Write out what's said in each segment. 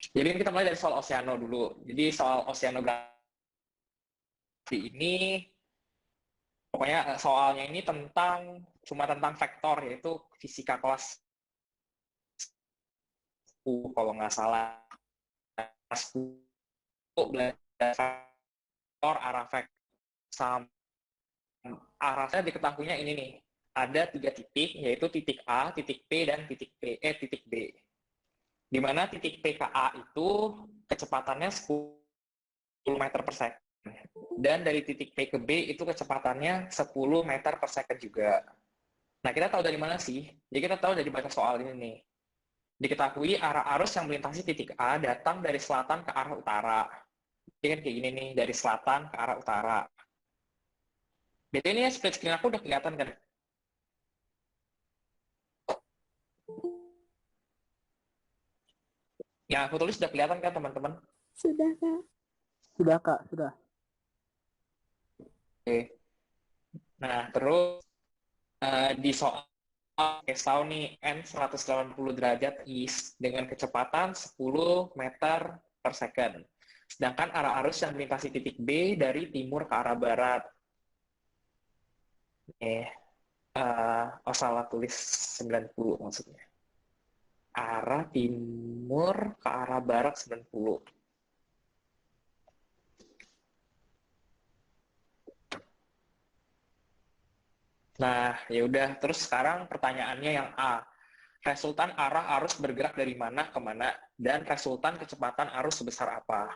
Jadi kita mulai dari soal oceano dulu. Jadi soal oceanografi ini, pokoknya soalnya ini cuma tentang vektor, yaitu fisika kelas 10 kalau nggak salah. Kelas 10 belajar vektor arah vektor. Arahnya diketahuinya ini nih. Ada 3 titik, yaitu titik A, titik P, dan titik B. Di mana titik P ke A itu kecepatannya 10 meter per second. Dan dari titik P ke B itu kecepatannya 10 meter per second juga. Nah, kita tahu dari mana sih? Jadi kita tahu dari baca soal ini nih. Diketahui arah arus yang melintasi titik A datang dari selatan ke arah utara. Jadi kan kayak gini nih, dari selatan ke arah utara. Berarti ini split screen aku udah kelihatan kan? Yang aku tulis udah kelihatan kan teman-teman? Sudah, Kak. Sudah Kak, sudah. Oke. Nah, terus di soal case tahu nih N 180 derajat is dengan kecepatan 10 meter per second. Sedangkan arah arus yang melintasi titik B dari timur ke arah barat. Oh salah tulis 90 maksudnya. Arah timur ke arah barat 90. Nah, ya udah. Terus sekarang pertanyaannya yang A. Resultan arah arus bergerak dari mana ke mana dan resultan kecepatan arus sebesar apa?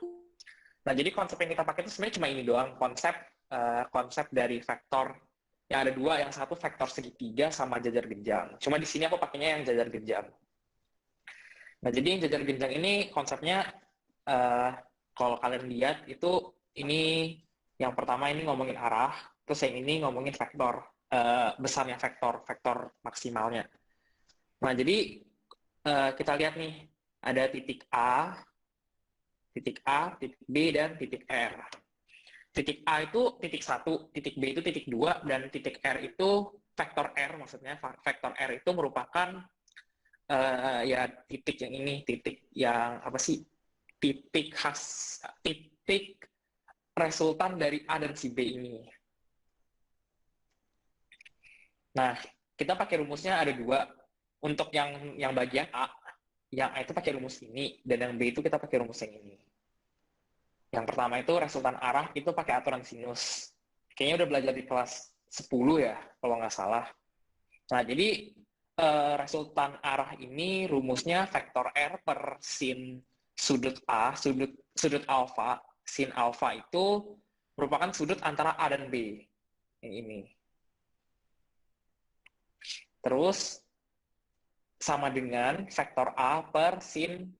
Nah, jadi konsep yang kita pakai itu sebenarnya cuma ini doang, konsep dari vektor. Yang ada dua, yang satu vektor segitiga sama jajar genjang. Cuma di sini aku pakainya yang jajar genjang. Nah, jadi yang jajar genjang ini konsepnya, uh, kalau kalian lihat itu ini yang pertama ini ngomongin arah, terus yang ini ngomongin vektor, besarnya vektor maksimalnya. Nah, jadi kita lihat nih, ada titik B, dan titik R. Titik A itu titik 1, titik B itu titik 2, dan titik R itu vektor R, maksudnya vektor R itu merupakan ya titik yang ini, titik yang apa sih? Titik resultan dari A dan si B ini. Nah, kita pakai rumusnya ada dua. Untuk yang bagian A, yang A itu pakai rumus ini, dan yang B itu kita pakai rumus yang ini. Yang pertama itu resultan arah itu pakai aturan sinus. Kayaknya udah belajar di kelas 10 ya, kalau nggak salah. Nah, jadi resultan arah ini rumusnya vektor R per sin sudut A, sudut alfa. Sin alfa itu merupakan sudut antara A dan B. Yang ini. Terus sama dengan vektor A per sin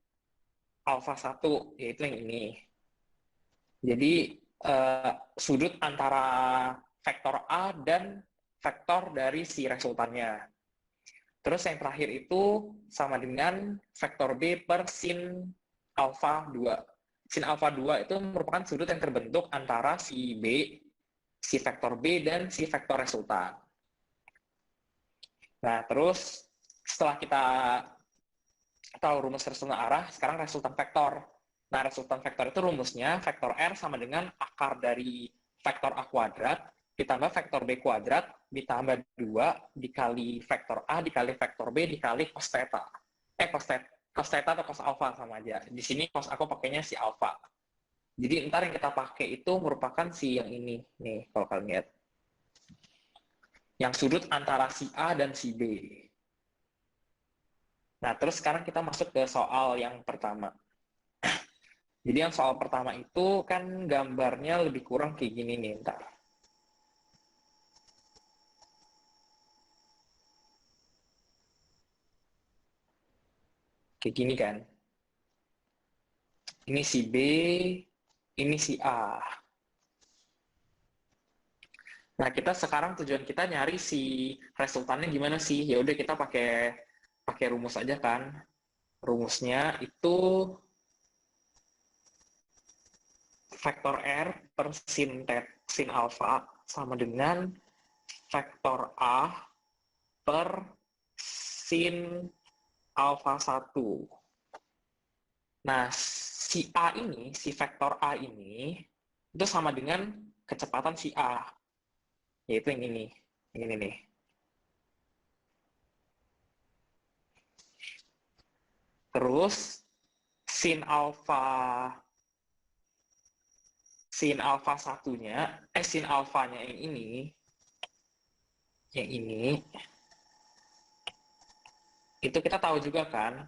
alfa 1, yaitu yang ini. Jadi sudut antara vektor A dan vektor dari si resultannya. Terus yang terakhir itu sama dengan vektor B per sin alfa 2. Sin alfa 2 itu merupakan sudut yang terbentuk antara si B, si vektor B, dan si vektor resultan. Nah, terus setelah kita tahu rumus resultan arah, sekarang resultan vektor. Nah, resultan vektor itu rumusnya vektor R sama dengan akar dari vektor A kuadrat ditambah vektor B kuadrat ditambah 2 dikali vektor A dikali vektor B dikali cos theta. Cos theta atau cos alpha sama aja. Di sini cos aku pakainya si alpha. Jadi ntar yang kita pakai itu merupakan si yang ini. Nih, kalau kalian lihat. Yang sudut antara si A dan si B. Nah, terus sekarang kita masuk ke soal yang pertama. Jadi yang soal pertama itu kan gambarnya lebih kurang kayak gini nih, ntar. Kayak gini kan. Ini si B, ini si A. Nah, kita sekarang tujuan kita nyari si resultannya gimana sih? Ya udah kita pakai pakai rumus aja kan. Rumusnya itu vektor R per sin alfa sama dengan vektor A per sin alfa 1. Nah, si A ini, si vektor A ini, itu sama dengan kecepatan si A, yaitu yang ini nih. Terus, sin alfa satunya, sin alfanya yang ini, itu kita tahu juga kan,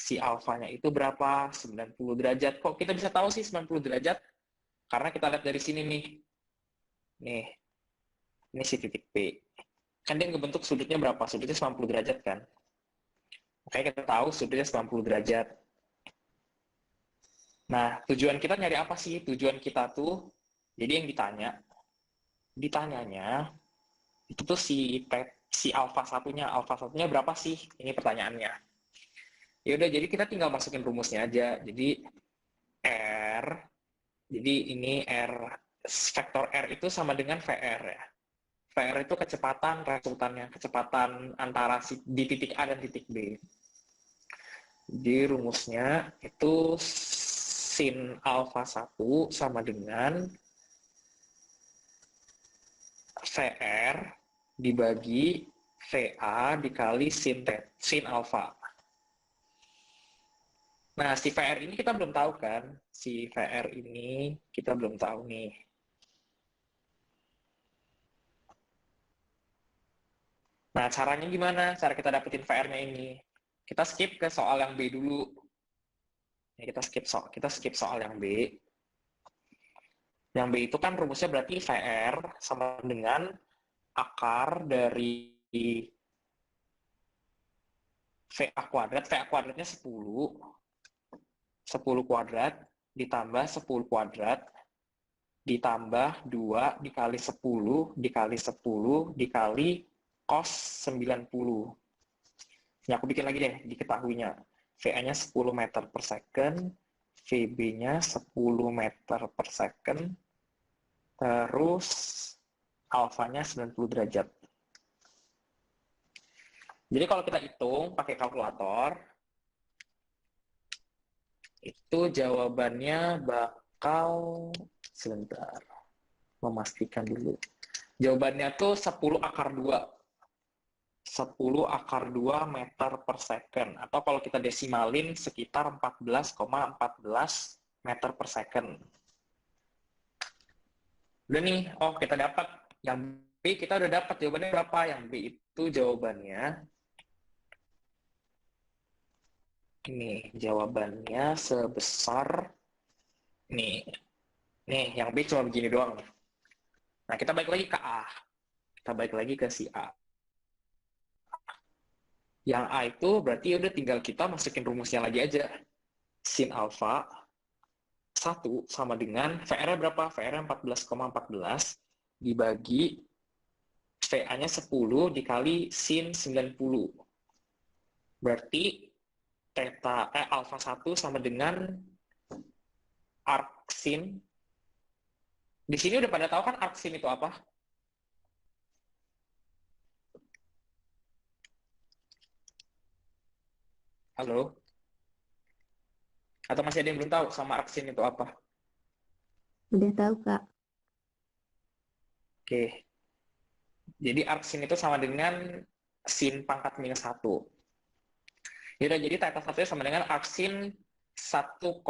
si alfanya itu berapa? 90 derajat. Kok kita bisa tahu sih 90 derajat? Karena kita lihat dari sini nih. Nih, ini si titik P. Kan dia ngebentuk sudutnya berapa? Sudutnya 90 derajat kan? Makanya kita tahu sudutnya 90 derajat. Nah, tujuan kita nyari apa sih? Tujuan kita tuh, jadi yang ditanyanya, itu tuh si alfa satunya berapa sih? Ini pertanyaannya. Ya udah, jadi kita tinggal masukin rumusnya aja. Jadi R, jadi ini vektor R itu sama dengan VR ya. VR itu kecepatan resultannya, kecepatan antara di titik A dan titik B. Jadi rumusnya itu sin alfa 1 sama dengan VR dibagi VA dikali sin alfa. Nah, si VR ini kita belum tahu kan? Si VR ini kita belum tahu nih. Nah, caranya gimana? Cara kita dapetin VR-nya ini. Kita skip ke soal yang B dulu. Ya, kita skip soal yang B. Yang B itu kan rumusnya berarti VR sama dengan akar dari VA kuadrat. VA kuadratnya 10. 10 kuadrat ditambah 10 kuadrat ditambah 2 dikali 10 dikali 10 dikali cos 90. Ini aku bikin lagi deh, diketahuinya. VA-nya 10 meter per second, VB-nya 10 meter per second, terus alfanya 90 derajat. Jadi kalau kita hitung pakai kalkulator, itu jawabannya bakal, sebentar, memastikan dulu. Jawabannya tuh 10 akar 2. 10 akar 2 meter per second. Atau kalau kita desimalin sekitar 14,14 meter per second. Udah nih, oh kita dapat. Yang B kita udah dapat jawabannya berapa? Yang B itu jawabannya, ini jawabannya sebesar, nih, yang B cuma begini doang. Nah, kita balik lagi ke A. Kita balik lagi ke si A. Yang A itu berarti udah tinggal kita masukin rumusnya lagi aja. Sin alfa 1 sama dengan VR-nya berapa? VR-nya 14,14 dibagi VA-nya 10 dikali sin 90. Berarti alfa 1 sama dengan arc sin. Di sini udah pada tahu kan arc sin itu apa? Halo? Atau masih ada yang belum tahu sama arc sin itu apa? Udah tahu, Kak. Oke. Jadi arc sin itu sama dengan sin pangkat minus 1. Yaudah, jadi theta 1 sama dengan arc sin 1,414.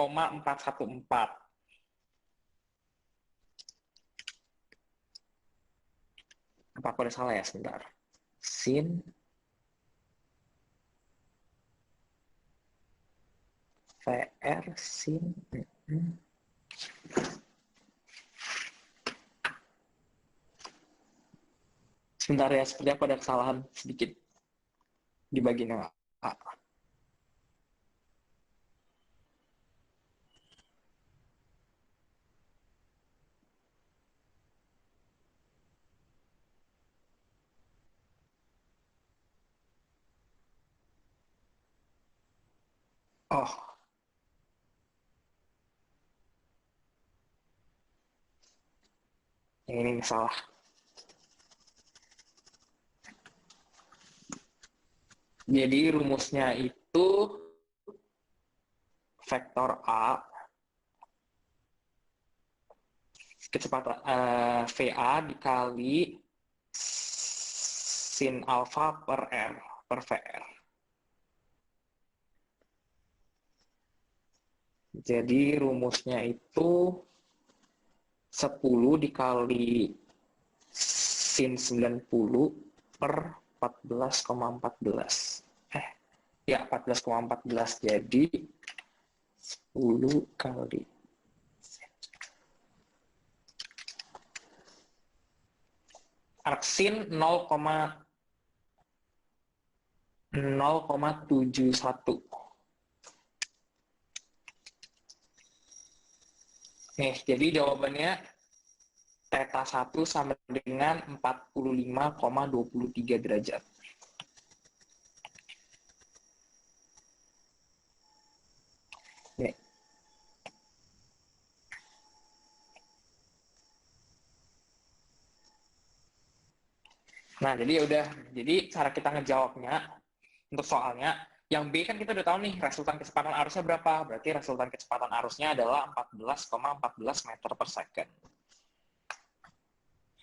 Apa aku udah salah ya? Sebentar. Sin VR sin. Sebentar ya, seperti apa ada kesalahan sedikit di bagian yang A. Oh, yang ini salah. Jadi rumusnya itu vektor A kecepatan VA dikali sin alfa per R per VR. Jadi rumusnya itu 10 dikali sin 90 per 14,14. Ya 14,14. Jadi 10 kali sin 0,71. Nih, jadi jawabannya theta 1 sama dengan 45,23 derajat. Nih. Nah, jadi ya udah. Jadi cara kita ngejawabnya untuk soalnya, yang B kan kita udah tahu nih resultan kecepatan arusnya berapa. Berarti resultan kecepatan arusnya adalah 14,14 meter per second.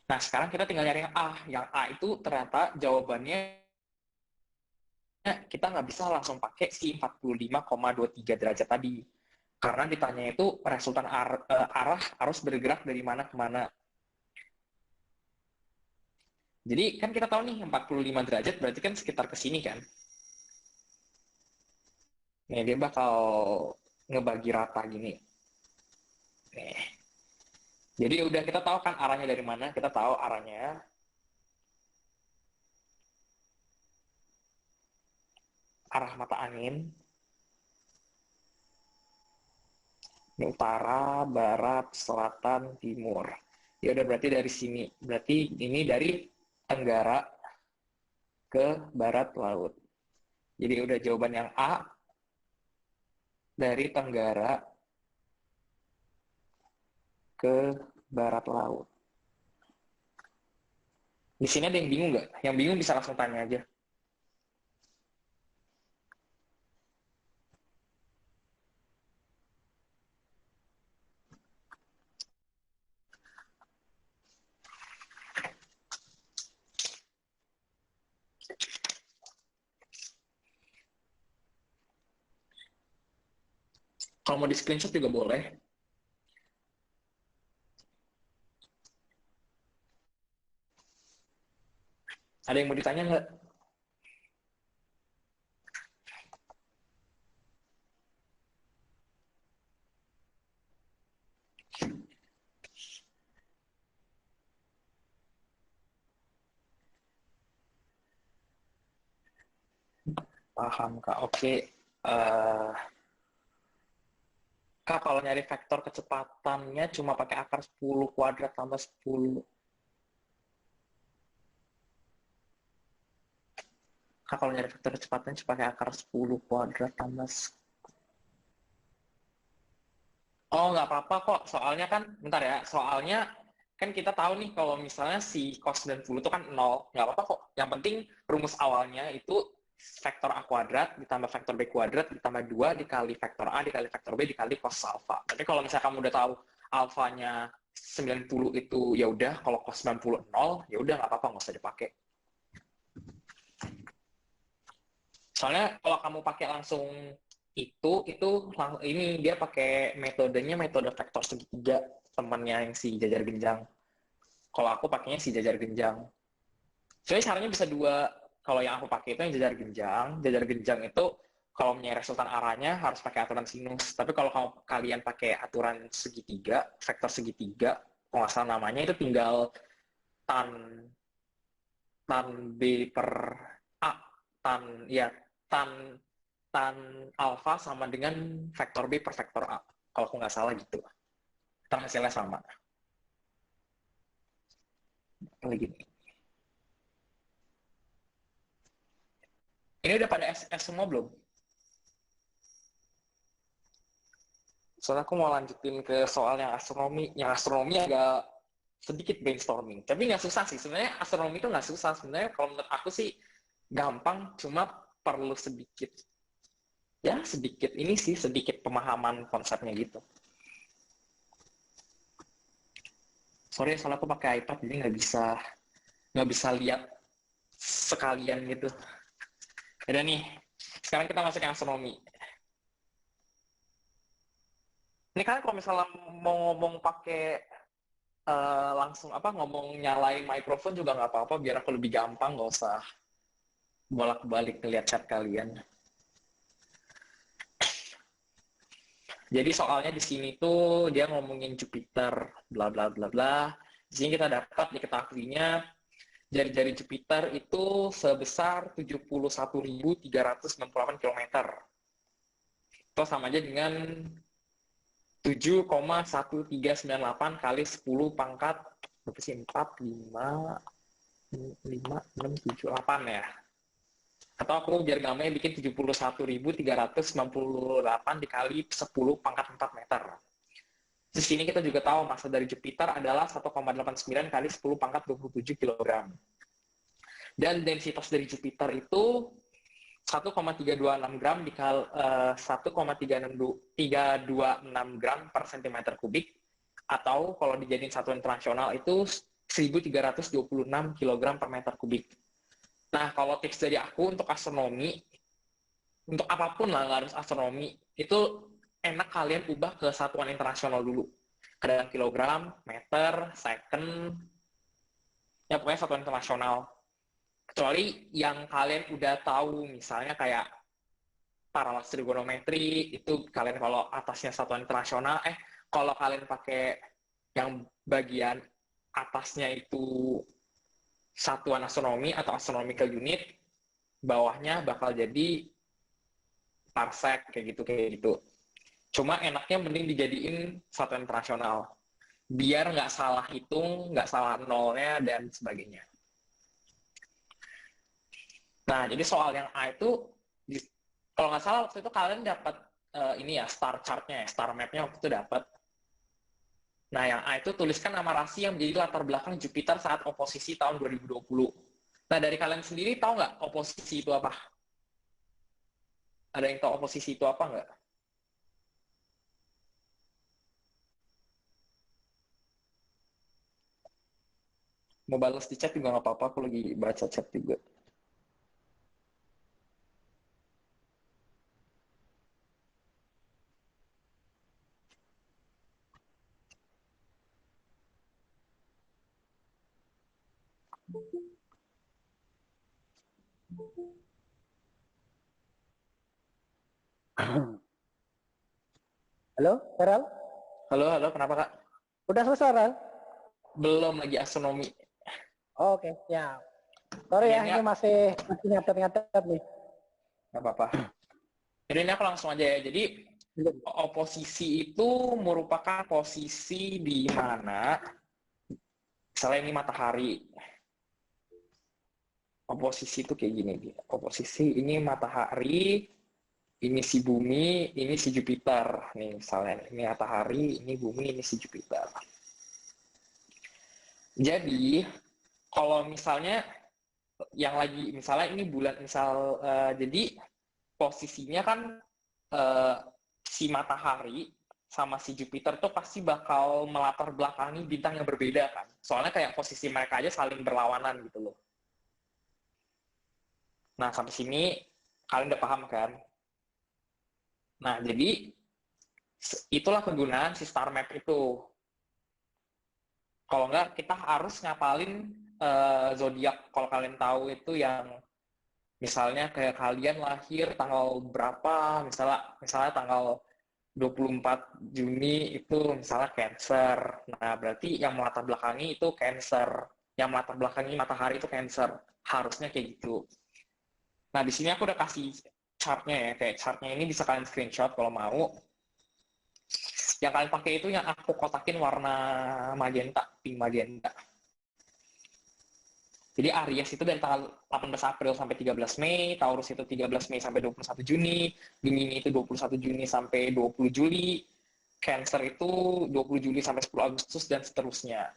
Nah, sekarang kita tinggal nyari yang A. Yang A itu ternyata jawabannya kita nggak bisa langsung pakai si 45,23 derajat tadi. Karena ditanya itu resultan arah arus bergerak dari mana ke mana. Jadi kan kita tahu nih 45 derajat berarti kan sekitar ke sini kan. Nih, dia bakal ngebagi rata gini. Nih. Jadi udah kita tahu kan arahnya dari mana, kita tahu arahnya arah mata angin. Ini utara, barat, selatan, timur. Ya udah berarti dari sini. Berarti ini dari tenggara ke barat laut. Jadi udah jawaban yang A dari tenggara ke barat laut. Di sini ada yang bingung nggak? Yang bingung bisa langsung tanya aja. Kalau mau di screenshot juga boleh. Ada yang mau ditanya nggak? Paham, Kak. Oke. Kak, kalau nyari vektor kecepatannya cuma pakai akar 10 kuadrat tambah 10. Kak, kalau nyari vektor kecepatan cuma pakai akar 10 kuadrat tambah... Oh, nggak apa-apa kok. Soalnya kan, bentar ya, soalnya kan kita tahu nih kalau misalnya si cos 90 itu kan 0. Nggak apa-apa kok. Yang penting rumus awalnya itu vektor A kuadrat ditambah vektor B kuadrat ditambah 2 dikali vektor A dikali vektor B dikali cos alfa. Tapi kalau misalnya kamu udah tahu alfanya 90 itu ya udah, kalau cos 90 0, ya udah nggak apa-apa, nggak usah dipakai. Soalnya kalau kamu pakai langsung itu ini dia pakai metodenya metode vektor segitiga, temannya yang si jajar genjang. Kalau aku pakainya si jajar genjang. Soalnya caranya bisa dua. Kalau yang aku pakai itu yang jajar genjang. Jajar genjang itu kalau mencari resultan arahnya harus pakai aturan sinus. Tapi kalau kalian pakai aturan segitiga, vektor segitiga, kalau nggak salah namanya itu tinggal tan B per A, tan alfa sama dengan vektor B per vektor A. Kalau aku nggak salah gitu. Ntar hasilnya sama. Lagi. Ini udah pada SS semua belum? Soalnya aku mau lanjutin ke soal yang astronomi. Yang astronomi agak sedikit brainstorming. Tapi nggak susah sih. Sebenarnya astronomi itu nggak susah. Sebenarnya kalau menurut aku sih gampang, cuma perlu sedikit ya sedikit ini sih, sedikit pemahaman konsepnya gitu. Sorry, soalnya aku pakai iPad jadi nggak bisa lihat sekalian gitu. Udah nih, sekarang kita masuk yang astronomi. Ini kan kalau misalnya mau ngomong pakai langsung ngomong nyalain mikrofon juga nggak apa-apa, biar aku lebih gampang, nggak usah bolak-balik ngeliat chat kalian. Jadi soalnya di sini tuh dia ngomongin Jupiter, bla bla bla bla. Di sini kita dapat diketahuinya jari-jari Jupiter itu sebesar 71.398 km. Itu sama aja dengan 7,1398 kali 10 pangkat berapa sih? 4, 5, 6, 7, 8 ya. Atau aku biar gampangnya bikin 71.398 dikali 10 pangkat 4 meter. Di sini kita juga tahu massa dari Jupiter adalah 1,89 kali 10 pangkat 27 kg. Dan densitas dari Jupiter itu 1,326 gram dikali 1,326 gram per cm kubik, atau kalau dijadiin satuan internasional itu 1.326 kg per meter kubik. Nah, kalau tips dari aku untuk astronomi, untuk apapun lah, nggak harus astronomi, itu enak kalian ubah ke satuan internasional dulu. Kadang kilogram, meter, second, ya pokoknya satuan internasional. Kecuali yang kalian udah tahu, misalnya kayak paralaks trigonometri, itu kalian kalau atasnya satuan internasional, kalau kalian pakai yang bagian atasnya itu satuan astronomi atau astronomical unit, bawahnya bakal jadi parsec kayak gitu. Cuma enaknya mending dijadiin satuan internasional, biar nggak salah hitung, nggak salah nolnya dan sebagainya. Nah, jadi soal yang A itu, kalau nggak salah waktu itu kalian dapat ini ya, star chart-nya ya, star map-nya waktu itu dapat. Nah, yang A itu tuliskan nama rasi yang menjadi latar belakang Jupiter saat oposisi tahun 2020. Nah, dari kalian sendiri tahu nggak oposisi itu apa? Ada yang tahu oposisi itu apa nggak? Mau balas di chat juga nggak apa-apa, aku lagi baca chat juga. Halo, Ral? Halo, kenapa Kak? Udah selesai, Ral? Belum, lagi astronomi. Oh, oke, ya. Sorry ya, Ini ini masih nyatet-nyatet nih. nggak apa-apa. Jadi ini aku langsung aja ya. Jadi oposisi itu merupakan posisi di mana, misalnya ini matahari. Oposisi itu kayak gini. Oposisi ini matahari, ini si bumi, ini si Jupiter. Nih misalnya, ini matahari, ini bumi, ini si Jupiter. Jadi, kalau misalnya yang lagi, misalnya ini bulan, jadi posisinya kan si matahari sama si Jupiter tuh pasti bakal melatar belakangi bintang yang berbeda kan. Soalnya kayak posisi mereka aja saling berlawanan gitu loh. Nah, sampai sini kalian udah paham kan? Nah, jadi itulah kegunaan si star map itu. Kalau enggak, kita harus ngapalin zodiak. Kalau kalian tahu itu yang misalnya kayak kalian lahir tanggal berapa, misalnya tanggal 24 Juni itu misalnya Cancer. Nah, berarti yang melatar belakangi itu Cancer. Yang melatar belakangi matahari itu Cancer. Harusnya kayak gitu. Nah, di sini aku udah kasih chart-nya ya. Kayak chart-nya ini bisa kalian screenshot kalau mau. Yang kalian pakai itu yang aku kotakin warna magenta, pink magenta. Jadi Aries itu dari tanggal 18 April sampai 13 Mei, Taurus itu 13 Mei sampai 21 Juni, Gemini itu 21 Juni sampai 20 Juli, Cancer itu 20 Juli sampai 10 Agustus, dan seterusnya.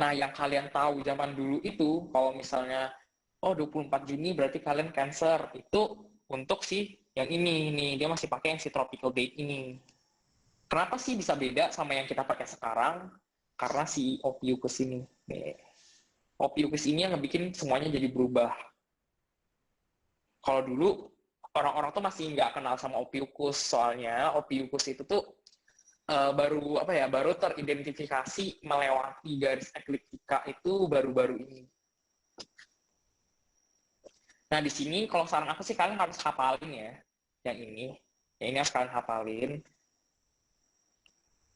Nah, yang kalian tahu zaman dulu itu, kalau misalnya, 24 Juni berarti kalian Cancer, itu untuk si Yang ini nih, dia masih pakai yang si tropical date ini. Kenapa sih bisa beda sama yang kita pakai sekarang? Karena si Ophiuchus ini. Nih. Ophiuchus ini yang ngebikin semuanya jadi berubah. Kalau dulu orang-orang tuh masih nggak kenal sama Ophiuchus, soalnya Ophiuchus itu tuh baru teridentifikasi melewati garis ekliptika itu baru-baru ini. Nah di sini kalau saran aku sih kalian harus hafalin ya, yang ini harus kalian hafalin.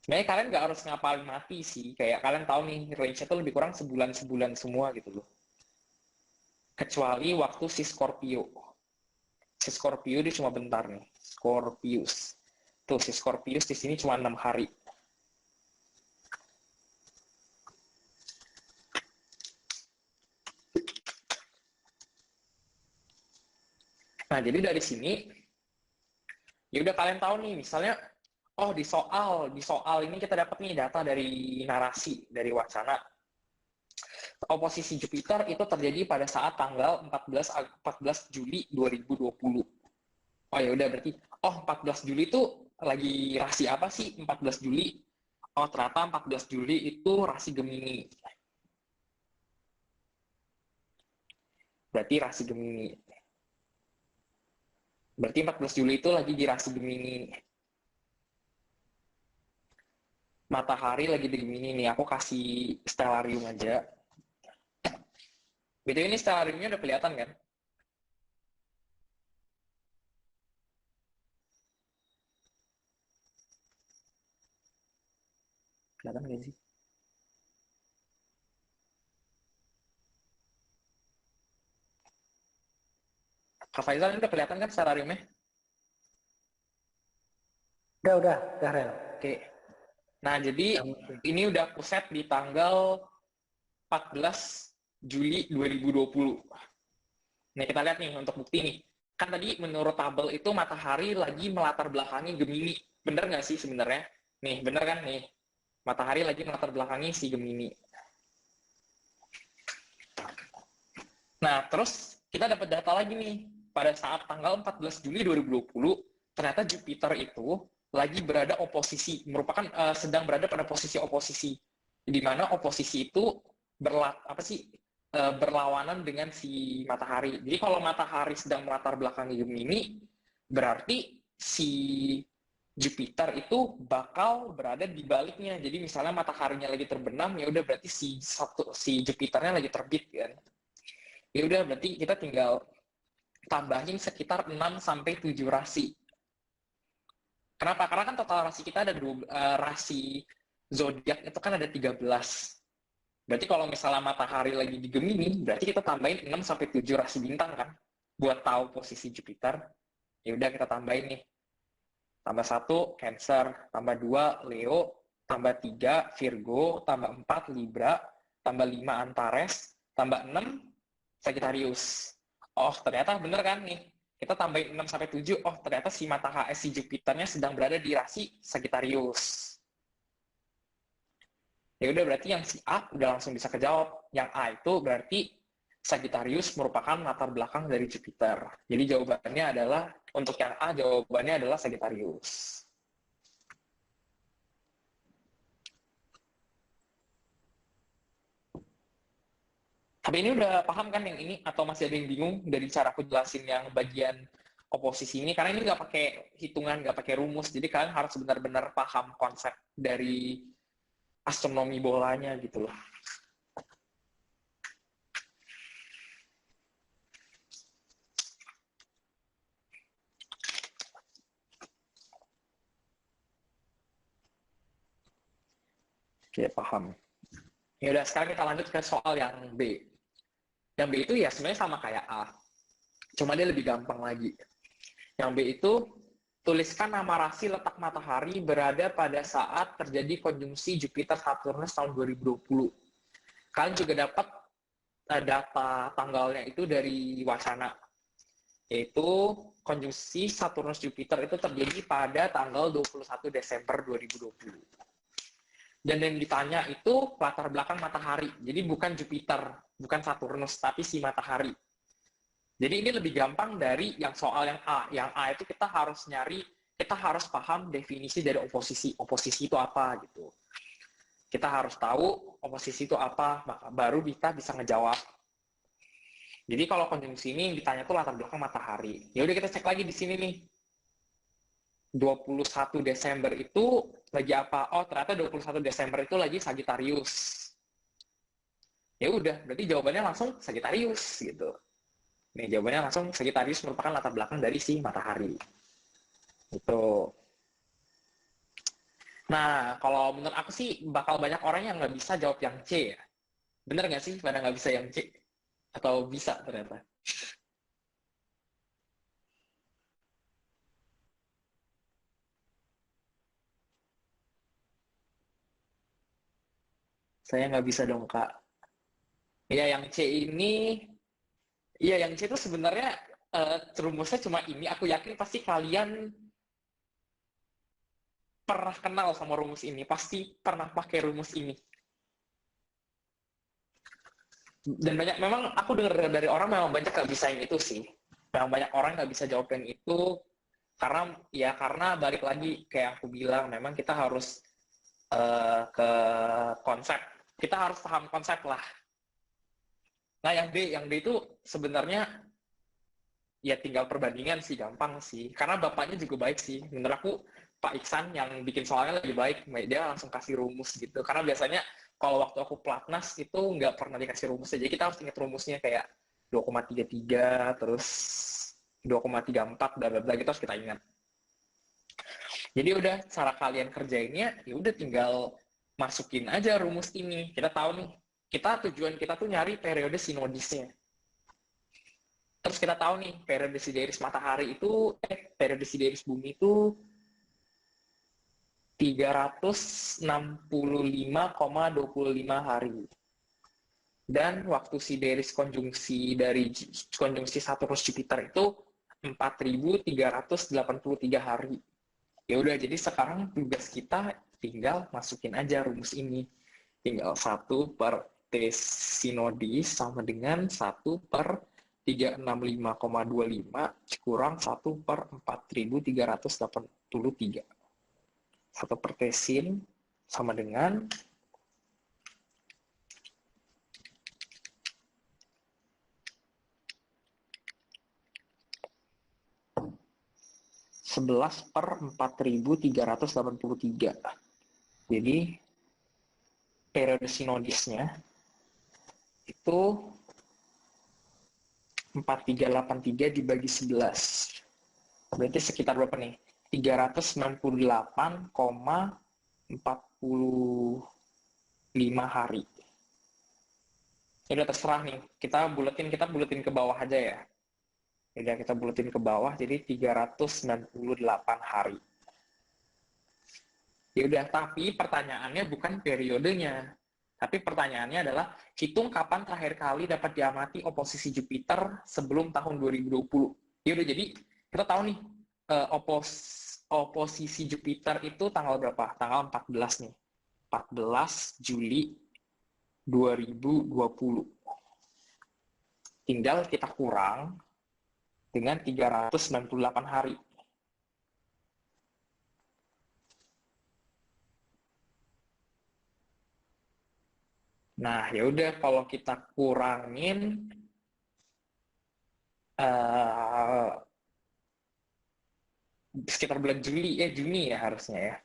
Sebenarnya kalian nggak harus ngapalin mati sih, kayak kalian tahu nih range-nya tuh lebih kurang sebulan semua gitu loh. Kecuali waktu si Scorpio. Si Scorpio dia cuma bentar nih, Scorpius. Tuh si Scorpius di sini cuma 6 hari. Nah, jadi dari sini ya udah kalian tahu nih, misalnya oh di soal ini kita dapat nih data dari narasi, dari wacana. Oposisi Jupiter itu terjadi pada saat tanggal 14 Juli 2020. Oh ya udah berarti 14 Juli itu lagi rasi apa sih 14 Juli? Oh ternyata 14 Juli itu rasi Gemini. Berarti rasi Gemini. Berarti 14 Juli itu lagi di rasi Gemini. Matahari lagi di Gemini nih. Aku kasih stellarium aja. BTW ini stellariumnya udah kelihatan kan? Kelihatan nggak sih? Kak Faisal ini udah kelihatan kan stellariumnya? Udah, Rel. Oke. Nah, jadi ini udah aku set di tanggal 14 Juli 2020. Nah, kita lihat nih untuk bukti nih. Kan tadi menurut tabel itu matahari lagi melatar belakangi Gemini. Bener nggak sih sebenarnya? Nih, bener kan nih? Matahari lagi melatar belakangi si Gemini. Nah, terus kita dapat data lagi nih. Pada saat tanggal 14 Juli 2020, ternyata Jupiter itu lagi berada oposisi, merupakan sedang berada pada posisi oposisi. Di mana oposisi itu berlawanan dengan si matahari. Jadi kalau matahari sedang melatar belakangi Gemini, berarti si Jupiter itu bakal berada di baliknya. Jadi misalnya mataharinya lagi terbenam, ya udah berarti si Jupiternya lagi terbit kan. Ya udah berarti kita tinggal tambahin sekitar 6 sampai 7 rasi. Kenapa? Karena kan total rasi kita ada rasi zodiak itu kan ada 13. Berarti kalau misalnya matahari lagi di Gemini, berarti kita tambahin 6 sampai 7 rasi bintang kan buat tahu posisi Jupiter. Ya udah kita tambahin nih. Tambah 1 Cancer, tambah 2 Leo, tambah 3 Virgo, tambah 4 Libra, tambah 5 Antares, tambah 6 Sagittarius. Oh, ternyata bener kan nih. Kita tambahin 6 sampai 7. Oh, ternyata si matahari si Jupiternya sedang berada di rasi Sagittarius. Ya udah berarti yang si A udah langsung bisa kejawab. Yang A itu berarti Sagittarius merupakan latar belakang dari Jupiter. Jadi jawabannya adalah untuk yang A jawabannya adalah Sagittarius. Tapi ini udah paham kan yang ini atau masih ada yang bingung dari cara aku jelasin yang bagian oposisi ini? Karena ini nggak pakai hitungan, nggak pakai rumus, jadi kalian harus benar-benar paham konsep dari astronomi bolanya gitu loh. Oke, paham. Ya udah, sekarang kita lanjut ke soal yang B. Yang B itu ya sebenarnya sama kayak A, cuma dia lebih gampang lagi. Yang B itu tuliskan nama rasi letak matahari berada pada saat terjadi konjungsi Jupiter Saturnus tahun 2020. Kalian juga dapat data tanggalnya itu dari wacana, yaitu konjungsi Saturnus Jupiter itu terjadi pada tanggal 21 Desember 2020. Dan yang ditanya itu latar belakang matahari. Jadi bukan Jupiter, bukan Saturnus, tapi si matahari. Jadi ini lebih gampang dari yang soal yang A. Yang A itu kita harus paham definisi dari oposisi. Oposisi itu apa gitu. Kita harus tahu oposisi itu apa, maka baru kita bisa ngejawab. Jadi kalau konjungsi ini ditanya tuh latar belakang matahari. Ya udah kita cek lagi di sini nih. 21 Desember itu lagi apa? Oh, ternyata 21 Desember itu lagi Sagittarius. Ya udah, berarti jawabannya langsung Sagittarius gitu. Nih, jawabannya langsung Sagittarius merupakan latar belakang dari si matahari. Itu. Nah, kalau menurut aku sih bakal banyak orang yang nggak bisa jawab yang C ya. Bener nggak sih pada nggak bisa yang C? Atau bisa ternyata? Saya nggak bisa dong, Kak. Iya, yang C ini, iya yang C itu sebenarnya rumusnya cuma ini. Aku yakin pasti kalian pernah kenal sama rumus ini. Pasti pernah pakai rumus ini. Dan banyak, memang aku dengar dari orang memang banyak nggak bisa yang itu sih. Memang banyak orang nggak bisa jawab yang itu karena balik lagi kayak aku bilang, memang kita harus ke konsep. Kita harus paham konsep lah. Nah, yang D itu sebenarnya ya tinggal perbandingan sih, gampang sih. Karena bapaknya juga baik sih. Menurut aku Pak Iksan yang bikin soalnya lebih baik. Dia langsung kasih rumus gitu. Karena biasanya kalau waktu aku pelatnas itu nggak pernah dikasih rumusnya. Jadi kita harus ingat rumusnya kayak 2,33 terus 2,34 bla bla bla gitu harus kita ingat. Jadi udah cara kalian kerjainnya ya udah tinggal masukin aja rumus ini. Kita tahu nih, tujuan kita tuh nyari periode sinodisnya. Terus kita tahu nih periode sideris matahari itu periode sideris bumi itu 365,25 hari. Dan waktu sideris konjungsi dari konjungsi Saturnus Jupiter itu 4.383 hari. Ya udah, jadi sekarang tugas kita tinggal masukin aja rumus ini. Tinggal 1 per T sinodis sama dengan 1 per 365,25 kurang 1 per 4.383. 1 per T sin sama dengan 11 per 4.383. Jadi periode sinodisnya itu 4.383 dibagi 11. Berarti sekitar berapa nih? 398,45 hari. Ini udah terserah nih. Kita buletin ke bawah aja ya. Udah kita buletin ke bawah, jadi 398 hari. Ya udah, tapi pertanyaannya bukan periodenya. Tapi pertanyaannya adalah, hitung kapan terakhir kali dapat diamati oposisi Jupiter sebelum tahun 2020. Ya udah, jadi kita tahu nih, oposisi Jupiter itu tanggal berapa? Tanggal 14 nih. 14 Juli 2020. Tinggal kita kurang dengan 398 hari. Nah, ya udah kalau kita kurangin sekitar bulan Juni ya harusnya ya.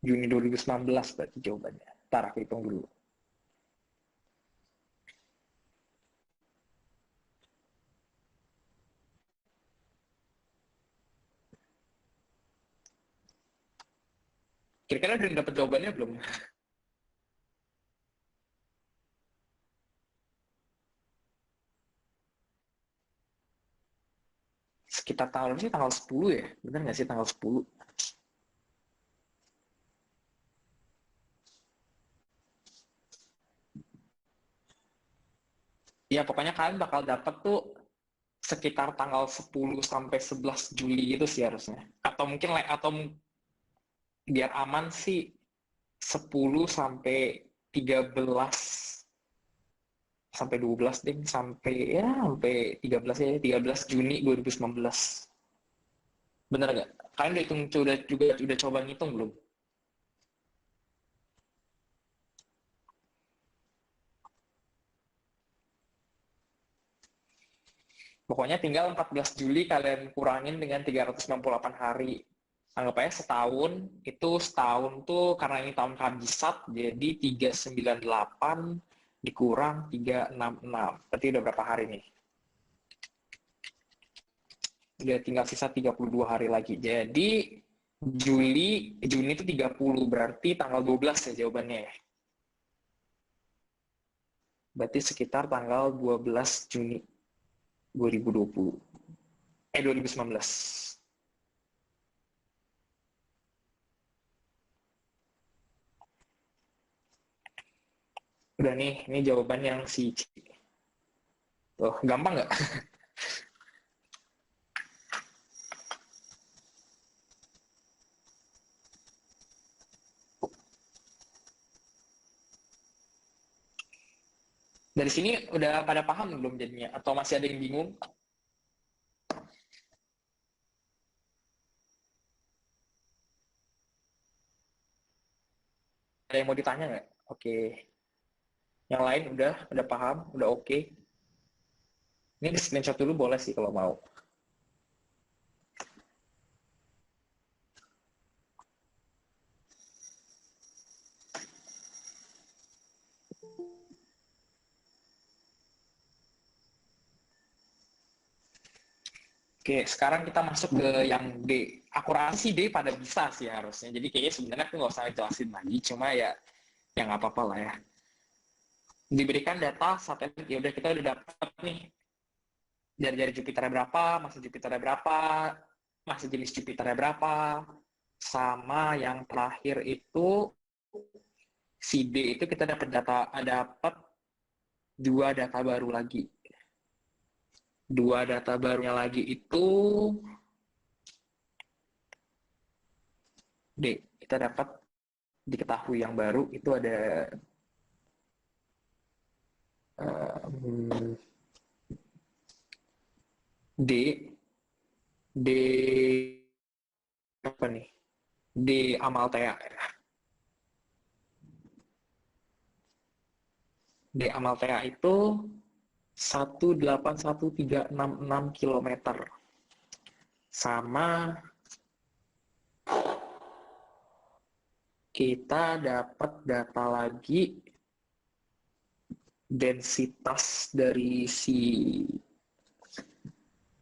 Juni 2019 berarti jawabannya. Ntar aku hitung dulu. Kira-kira udah dapat jawabannya belum? Sekitar tanggal sih tanggal 10 ya? Bener nggak sih tanggal 10? Ya pokoknya kalian bakal dapat tuh sekitar tanggal 10 sampai 11 Juli itu sih harusnya. Atau mungkin biar aman sih 10 sampai 13 sampai 12 deh, sampai 13 ya, 13 Juni 2019. Bener nggak? Kalian udah hitung, udah coba ngitung belum? Pokoknya tinggal 14 Juli kalian kurangin dengan 368 hari. Anggap aja setahun, itu setahun tuh karena ini tahun kabisat, jadi 398 dikurang 366. Berarti udah berapa hari nih? Udah tinggal sisa 32 hari lagi. Jadi Juni itu 30, berarti tanggal 12 ya jawabannya ya. Berarti sekitar tanggal 12 Juni 2020. 2019. Udah nih, ini jawaban yang si C. Tuh, gampang nggak? Dari sini udah pada paham belum jadinya? Atau masih ada yang bingung? Ada yang mau ditanya nggak? Oke. Yang lain udah paham, udah oke. Ini di screenshot dulu boleh sih kalau mau. Oke, sekarang kita masuk ke yang D. Akurasi D pada bisa sih harusnya. Jadi kayaknya sebenarnya aku nggak usah jelasin lagi, cuma ya nggak apa-apa lah ya. Diberikan data satelit, ya udah kita udah dapat nih jari-jari Jupiter berapa, masa Jupiter berapa, masa jenis Jupiter berapa, sama yang terakhir itu si D itu kita dapat dua data baru lagi. Dua data barunya lagi itu D. Kita dapat diketahui yang baru itu ada D. D apa nih? D Amalthea. D Amalthea itu 181.366 km. Sama kita dapat data lagi densitas dari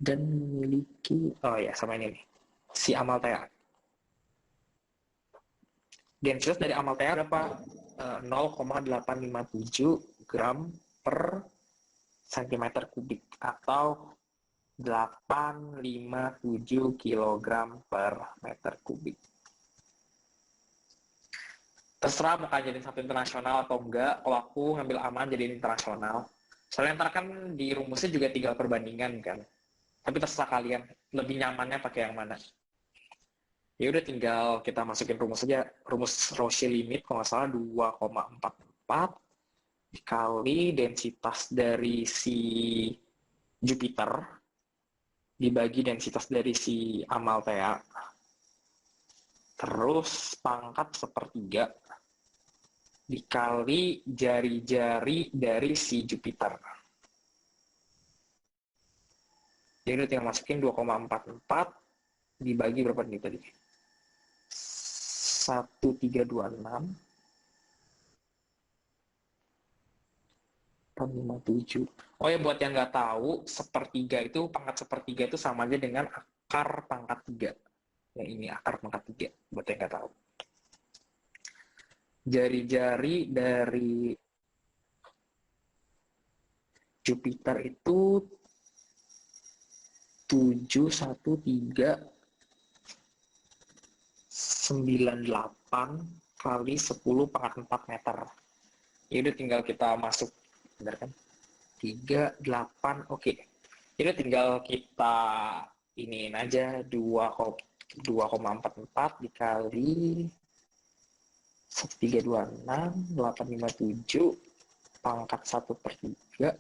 dan memiliki, oh ya sama ini nih, si Amalthea. Densitas dari Amalthea berapa? 0,857 gram per cm kubik atau 857 kg per meter kubik. Terserah mau kalian jadi satu internasional atau enggak. Kalau aku ngambil aman jadi internasional. Soalnya ntar kan di rumusnya juga tinggal perbandingan kan. Tapi terserah kalian lebih nyamannya pakai yang mana. Ya udah tinggal kita masukin rumus saja. Rumus Cauchy limit kalau nggak salah 2,44 dikali densitas dari si Jupiter dibagi densitas dari si Amalthea. Terus pangkat sepertiga dikali jari-jari dari si Jupiter. Jadi udah tinggal masukin 2,44 dibagi berapa nih tadi? 1326 857. Oh ya buat yang nggak tahu, pangkat sepertiga itu sama aja dengan akar pangkat 3. Yang ini akar pangkat 3, buat yang nggak tahu. Jari-jari dari Jupiter itu 71398 kali 10 pangkat 4 meter. Ya udah tinggal kita masuk, benar kan? 38, oke. Jadi tinggal kita iniin aja 2,44 dikali 1326 857 pangkat 1/3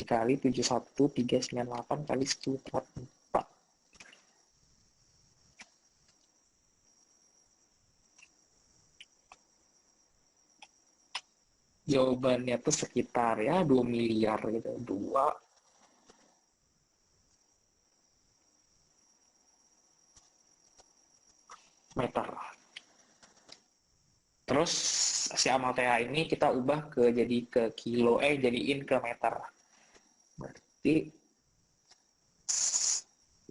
dikali 71398 kali 10/4. Jawabannya tuh sekitar ya 2 miliar gitu. 2 meter. Terus si Amalthea ini kita ubah jadi ke kilo, jadiin ke meter. Berarti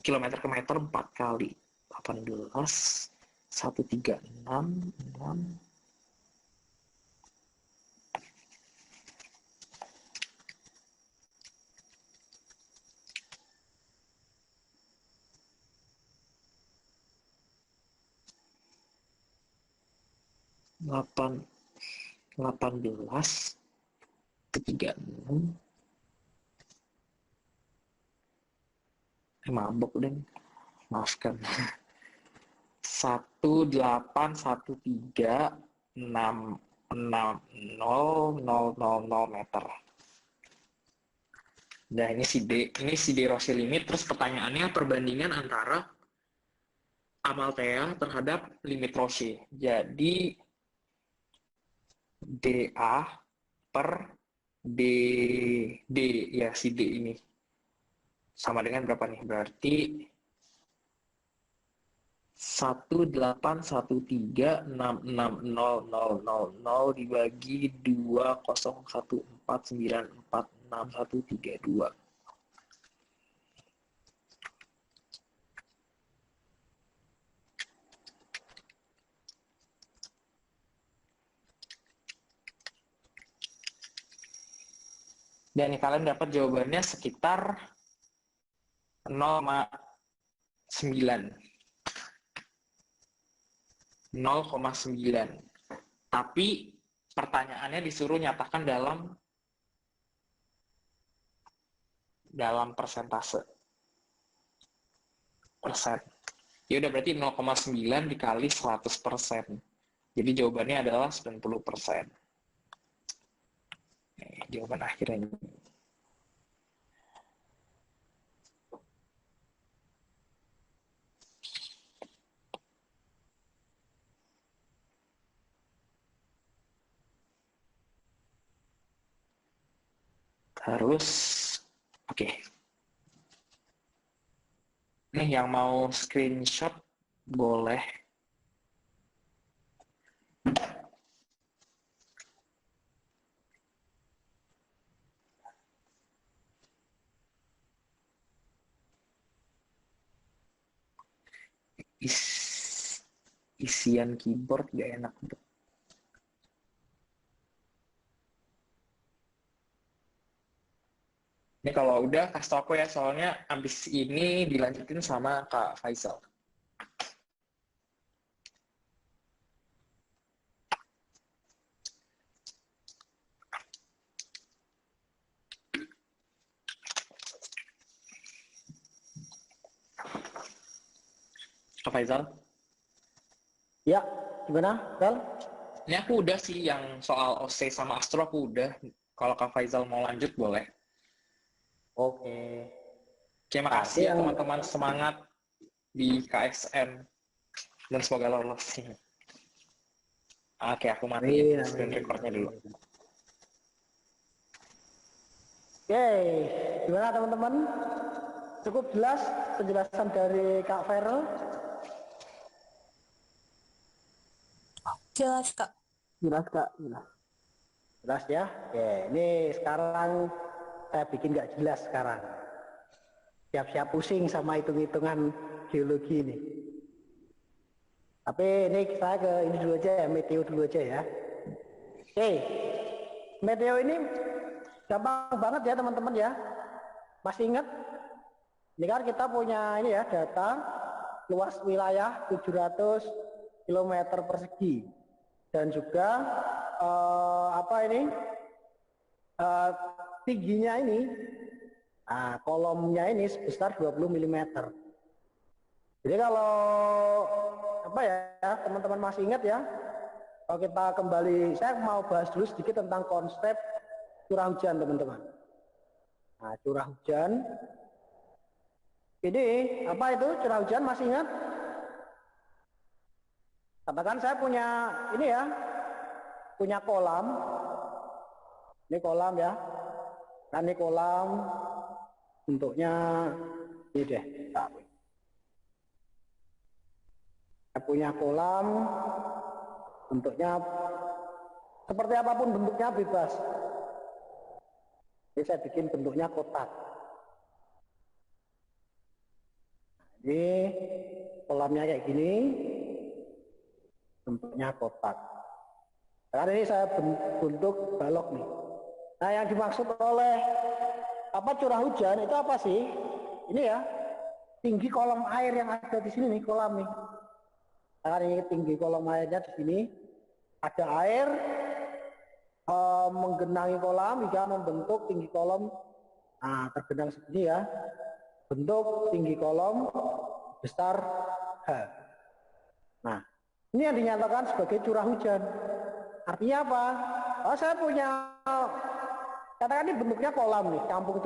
kilometer ke meter 4 kali 18, 136, 6, 18, 36, mabok deh, maafkan. 181366000 meter. Nah, ini si D Rossi limit. Terus pertanyaannya perbandingan antara Amalthea terhadap limit Rossi. Jadi DA per D ya, si D ini sama dengan berapa nih? Berarti 181366000 dibagi 2014946132. Dan nih, kalian dapat jawabannya sekitar 0,9. 0,9. Tapi pertanyaannya disuruh nyatakan dalam persentase. Persen. Ya udah, berarti 0,9 dikali 100%. Jadi jawabannya adalah 90%. Jawaban akhirnya. Terus, oke. Nih yang mau screenshot boleh. Isian keyboard gak enak. Ini kalau udah kasih tau aku ya, soalnya abis ini dilanjutin sama Kak Faisal. Kak Faisal? Ya, gimana, Ral? Ini aku udah sih yang soal OC sama Astro aku udah. Kalau Kak Faisal mau lanjut boleh. Oke. Terima kasih ya teman-teman, semangat di KSN dan semoga lolos. Oke, aku matiin screen recordnya dulu. Oke, gimana teman-teman? Cukup jelas penjelasan dari Kak Feral? Jelas, Kak. Jelas, Kak. Jelas ya? Oke, ini sekarang saya bikin nggak jelas sekarang. Siap-siap pusing sama hitung-hitungan geologi ini. Tapi ini saya ke ini dulu aja ya, meteo dulu aja ya. Oke, meteo ini gampang banget ya teman-teman ya. Masih ingat? Ini kan kita punya ini ya, data luas wilayah 700 km persegi. Dan juga tingginya ini, kolomnya ini sebesar 20 mm. Jadi kalau teman-teman masih ingat ya, kalau kita kembali, saya mau bahas dulu sedikit tentang konsep curah hujan teman-teman. Nah, curah hujan ini apa itu curah hujan, masih ingat? Katakan saya punya ini ya, punya kolam. Ini kolam ya. Nah, ini kolam bentuknya ini deh. Saya punya kolam bentuknya seperti apapun bentuknya bebas. Ini saya bikin bentuknya kotak. Ini kolamnya kayak gini, bentuknya kotak. Sekarang ini saya bentuk balok nih. Nah, yang dimaksud oleh apa curah hujan itu apa sih? Ini ya, tinggi kolom air yang ada di sini nih, kolam nih. Sekarang ini tinggi kolom airnya di sini. Ada air menggenangi kolam hingga membentuk tinggi kolom. Nah, tergenang segini ya. Bentuk tinggi kolom besar H. Nah, ini yang dinyatakan sebagai curah hujan. Artinya apa? Oh, saya punya, katakan ini bentuknya kolam nih, Kampung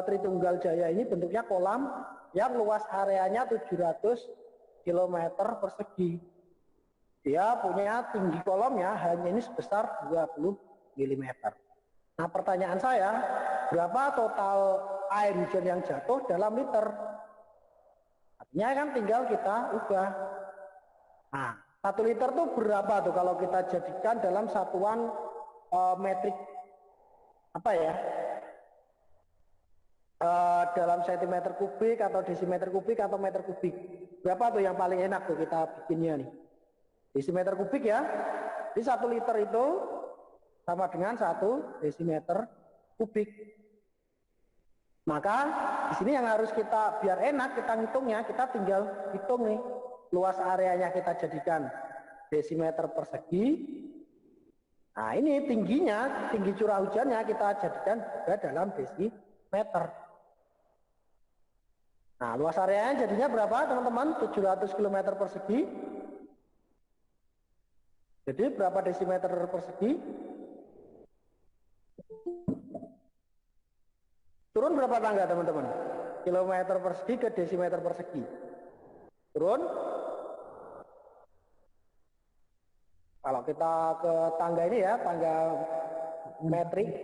Tritunggal Jaya ini bentuknya kolam yang luas areanya 700 km persegi. Dia punya tinggi kolomnya hanya ini sebesar 20 mm. Nah, pertanyaan saya, berapa total air hujan yang jatuh dalam liter? Artinya kan tinggal kita ubah. Nah, 1 liter tuh berapa tuh kalau kita jadikan dalam satuan metrik apa ya? Dalam sentimeter kubik atau desimeter kubik atau meter kubik. Berapa tuh yang paling enak tuh kita bikinnya nih? Desimeter kubik ya. Jadi 1 liter itu sama dengan 1 desimeter kubik. Maka di sini yang harus kita, biar enak kita ngitungnya, kita tinggal hitung nih. Luas areanya kita jadikan desimeter persegi. Nah, ini tingginya, tinggi curah hujannya kita jadikan juga dalam desimeter. Nah, luas areanya jadinya berapa teman-teman? 700 km persegi. Jadi berapa desimeter persegi? Turun berapa tangga teman-teman? Kilometer persegi ke desimeter persegi. Turun. Kalau kita ke tangga ini ya, tangga metrik,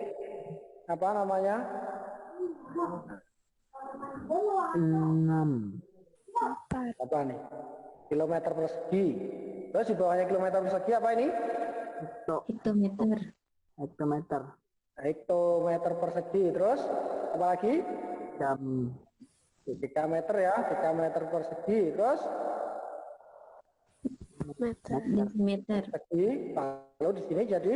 apa namanya? 6. Apa nih? Kilometer persegi. Terus di bawahnya kilometer persegi apa ini? Hektometer. Hektometer. Hektometer persegi. Terus apa lagi? Jam. Dekameter ya, dekameter persegi. Terus Desimeter. persegi. Lalu di sini jadi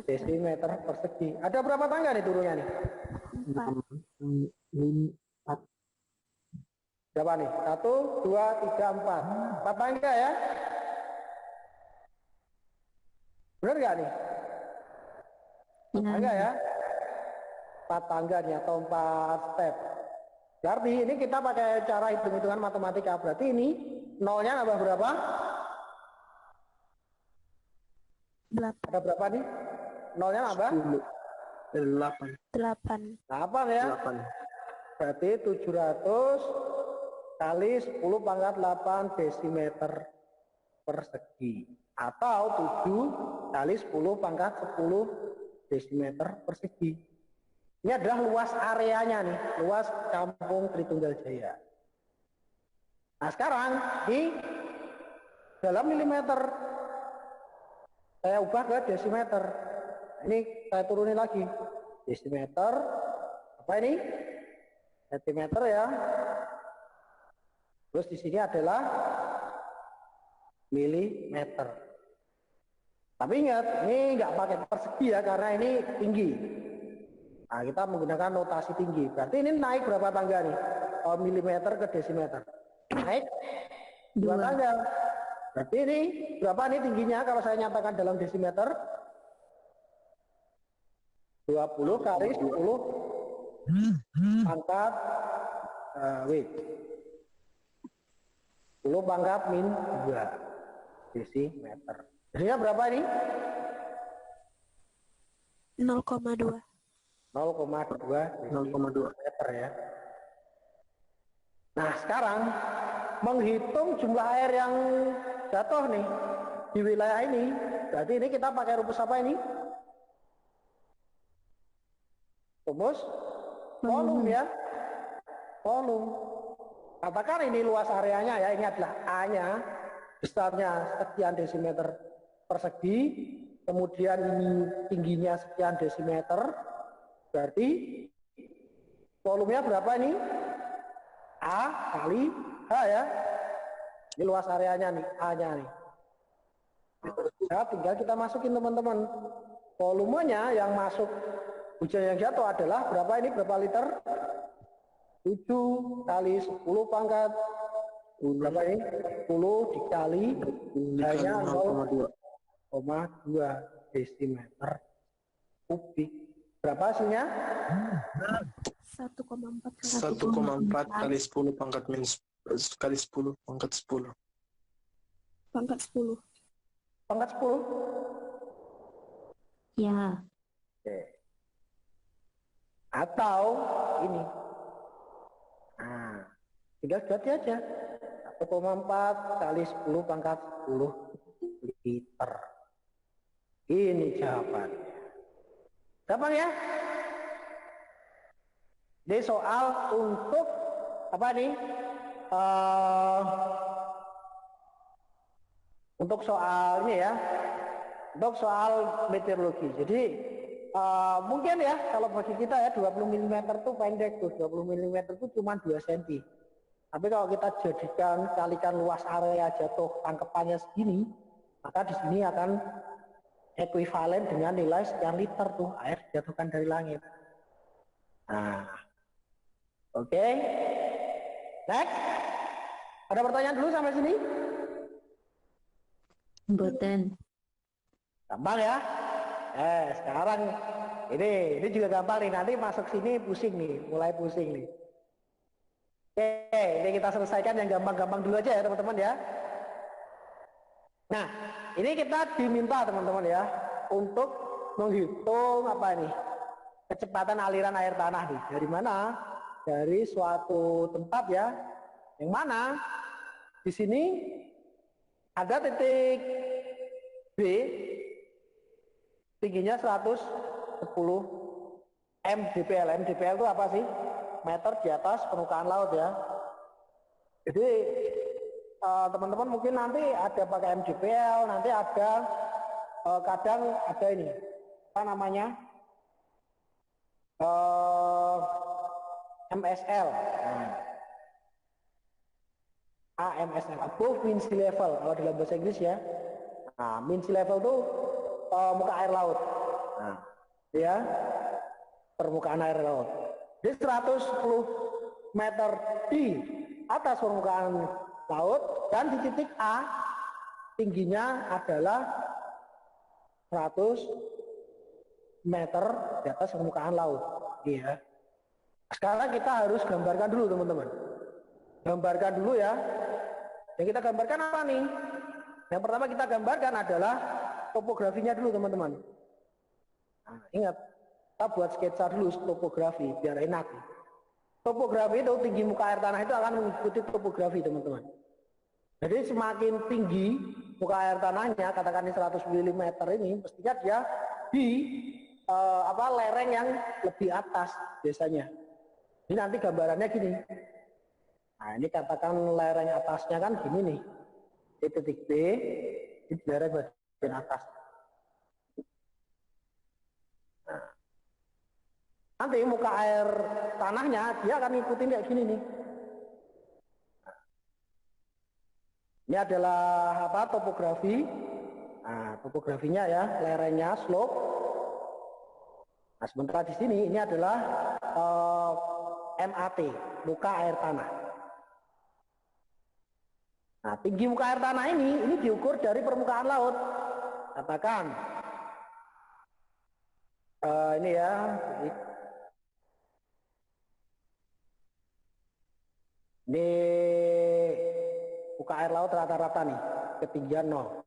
desimeter persegi. Ada berapa tangga nih turunnya nih? 4. Berapa nih? 1, 2, 3, 4. 4 tangga ya? Benar nggak nih? 4 tangga ya? 4 tangga nih atau 4 step. Berarti ini kita pakai cara hitung-hitungan matematika. Berarti ini nolnya nambah berapa? 8. Ada berapa nih? Nolnya nambah? 8. 8 ya? 8. Berarti 700 kali 10 pangkat 8 desimeter persegi. Atau 7 kali 10 pangkat 10 desimeter persegi. Ini adalah luas areanya nih, luas Kampung Tritunggal Jaya. Nah, sekarang di dalam milimeter saya ubah ke desimeter. Ini saya turunin lagi. Desimeter, apa ini? Sentimeter ya. Terus di sini adalah milimeter. Tapi ingat, ini nggak pakai persegi ya, karena ini tinggi. Nah, kita menggunakan notasi tinggi. Berarti ini naik berapa tangga nih? Milimeter ke desimeter. Naik 2 tangga. Berarti ini berapa nih tingginya kalau saya nyatakan dalam desimeter? 20 kali 10 pangkat W. 10 pangkat min 2 desimeter. Jadinya berapa ini? 0,2. 0,2 0,2. meter ya. Nah, sekarang menghitung jumlah air yang jatuh nih di wilayah ini. Berarti ini kita pakai rumus apa ini? Rumus volume ya. Volume. Katakan ini luas areanya ya, ini adalah A-nya, besarnya sekian desimeter persegi, kemudian ini tingginya sekian desimeter, berarti volumenya berapa ini? A kali H ya. Ini luas areanya nih, A-nya nih. Nah, tinggal kita masukin teman-teman. Volumenya yang masuk hujan yang jatuh adalah berapa ini? Berapa liter? 7 kali 10 pangkat berapa ini? 10 dikali hanya 0,2 desimeter kubik. Berapa hasilnya? 1,4 kali 10 pangkat minus kali 10 pangkat 10. pangkat 10. Pangkat 10. Ya. Oke. Atau ini. Nah, tinggal ganti aja. 1,4 kali 10 pangkat 10 liter. Ini jawabannya. Gampang ya? Ini soal untuk apa nih? Untuk soal ini ya, untuk soal meteorologi. Jadi mungkin ya kalau bagi kita ya 20 mm tuh pendek tuh, 20 mm tuh cuma 2 cm. Tapi kalau kita jadikan kalikan luas area jatuh tangkepannya segini, maka di sini akan ekuivalen dengan nilai sekian liter tuh air dijatuhkan dari langit. Nah, oke. Next. Ada pertanyaan dulu sampai sini? Mboten. Gampang ya? Sekarang ini juga gampang nih. Nanti masuk sini pusing nih, mulai pusing nih. Oke, ini kita selesaikan yang gampang-gampang dulu aja ya teman-teman ya. Nah, ini kita diminta teman-teman ya untuk menghitung apa ini? Kecepatan aliran air tanah nih. Dari mana? Dari suatu tempat ya. Yang mana? Di sini ada titik B, tingginya 110 mdpl. Mdpl itu apa sih? Meter di atas permukaan laut ya. Jadi teman-teman mungkin nanti ada pakai mdpl, nanti ada kadang ada ini apa namanya MSL. AMSL, above mean sea level kalau dalam bahasa Inggris ya. Nah, mean sea level itu muka air laut. Nah, ya permukaan air laut. Di 110 meter di atas permukaan laut dan di titik A tingginya adalah 100 meter di atas permukaan laut. Iya. Sekarang kita harus gambarkan dulu teman-teman. Gambarkan dulu ya. Yang kita gambarkan apa nih? Yang pertama kita gambarkan adalah topografinya dulu teman-teman. Nah, ingat, kita buat sketsa dulu topografi biar enak. Topografi itu tinggi muka air tanah itu akan mengikuti topografi teman-teman. Jadi semakin tinggi muka air tanahnya, katakan ini 100 mm ini, mestinya dia di lereng yang lebih atas biasanya. Ini nanti gambarannya gini. Nah ini katakan lereng atasnya kan gini nih. Di titik B, di lereng bagian atas. Nah, nanti muka air tanahnya dia akan ngikutin kayak gini nih. Ini adalah apa? Topografi. Nah, topografinya ya, lerengnya, slope. Nah, sementara di sini ini adalah MAT, muka air tanah. Nah, tinggi muka air tanah ini diukur dari permukaan laut. Katakan ini ya. Ini muka air laut rata-rata nih, ketinggian 0.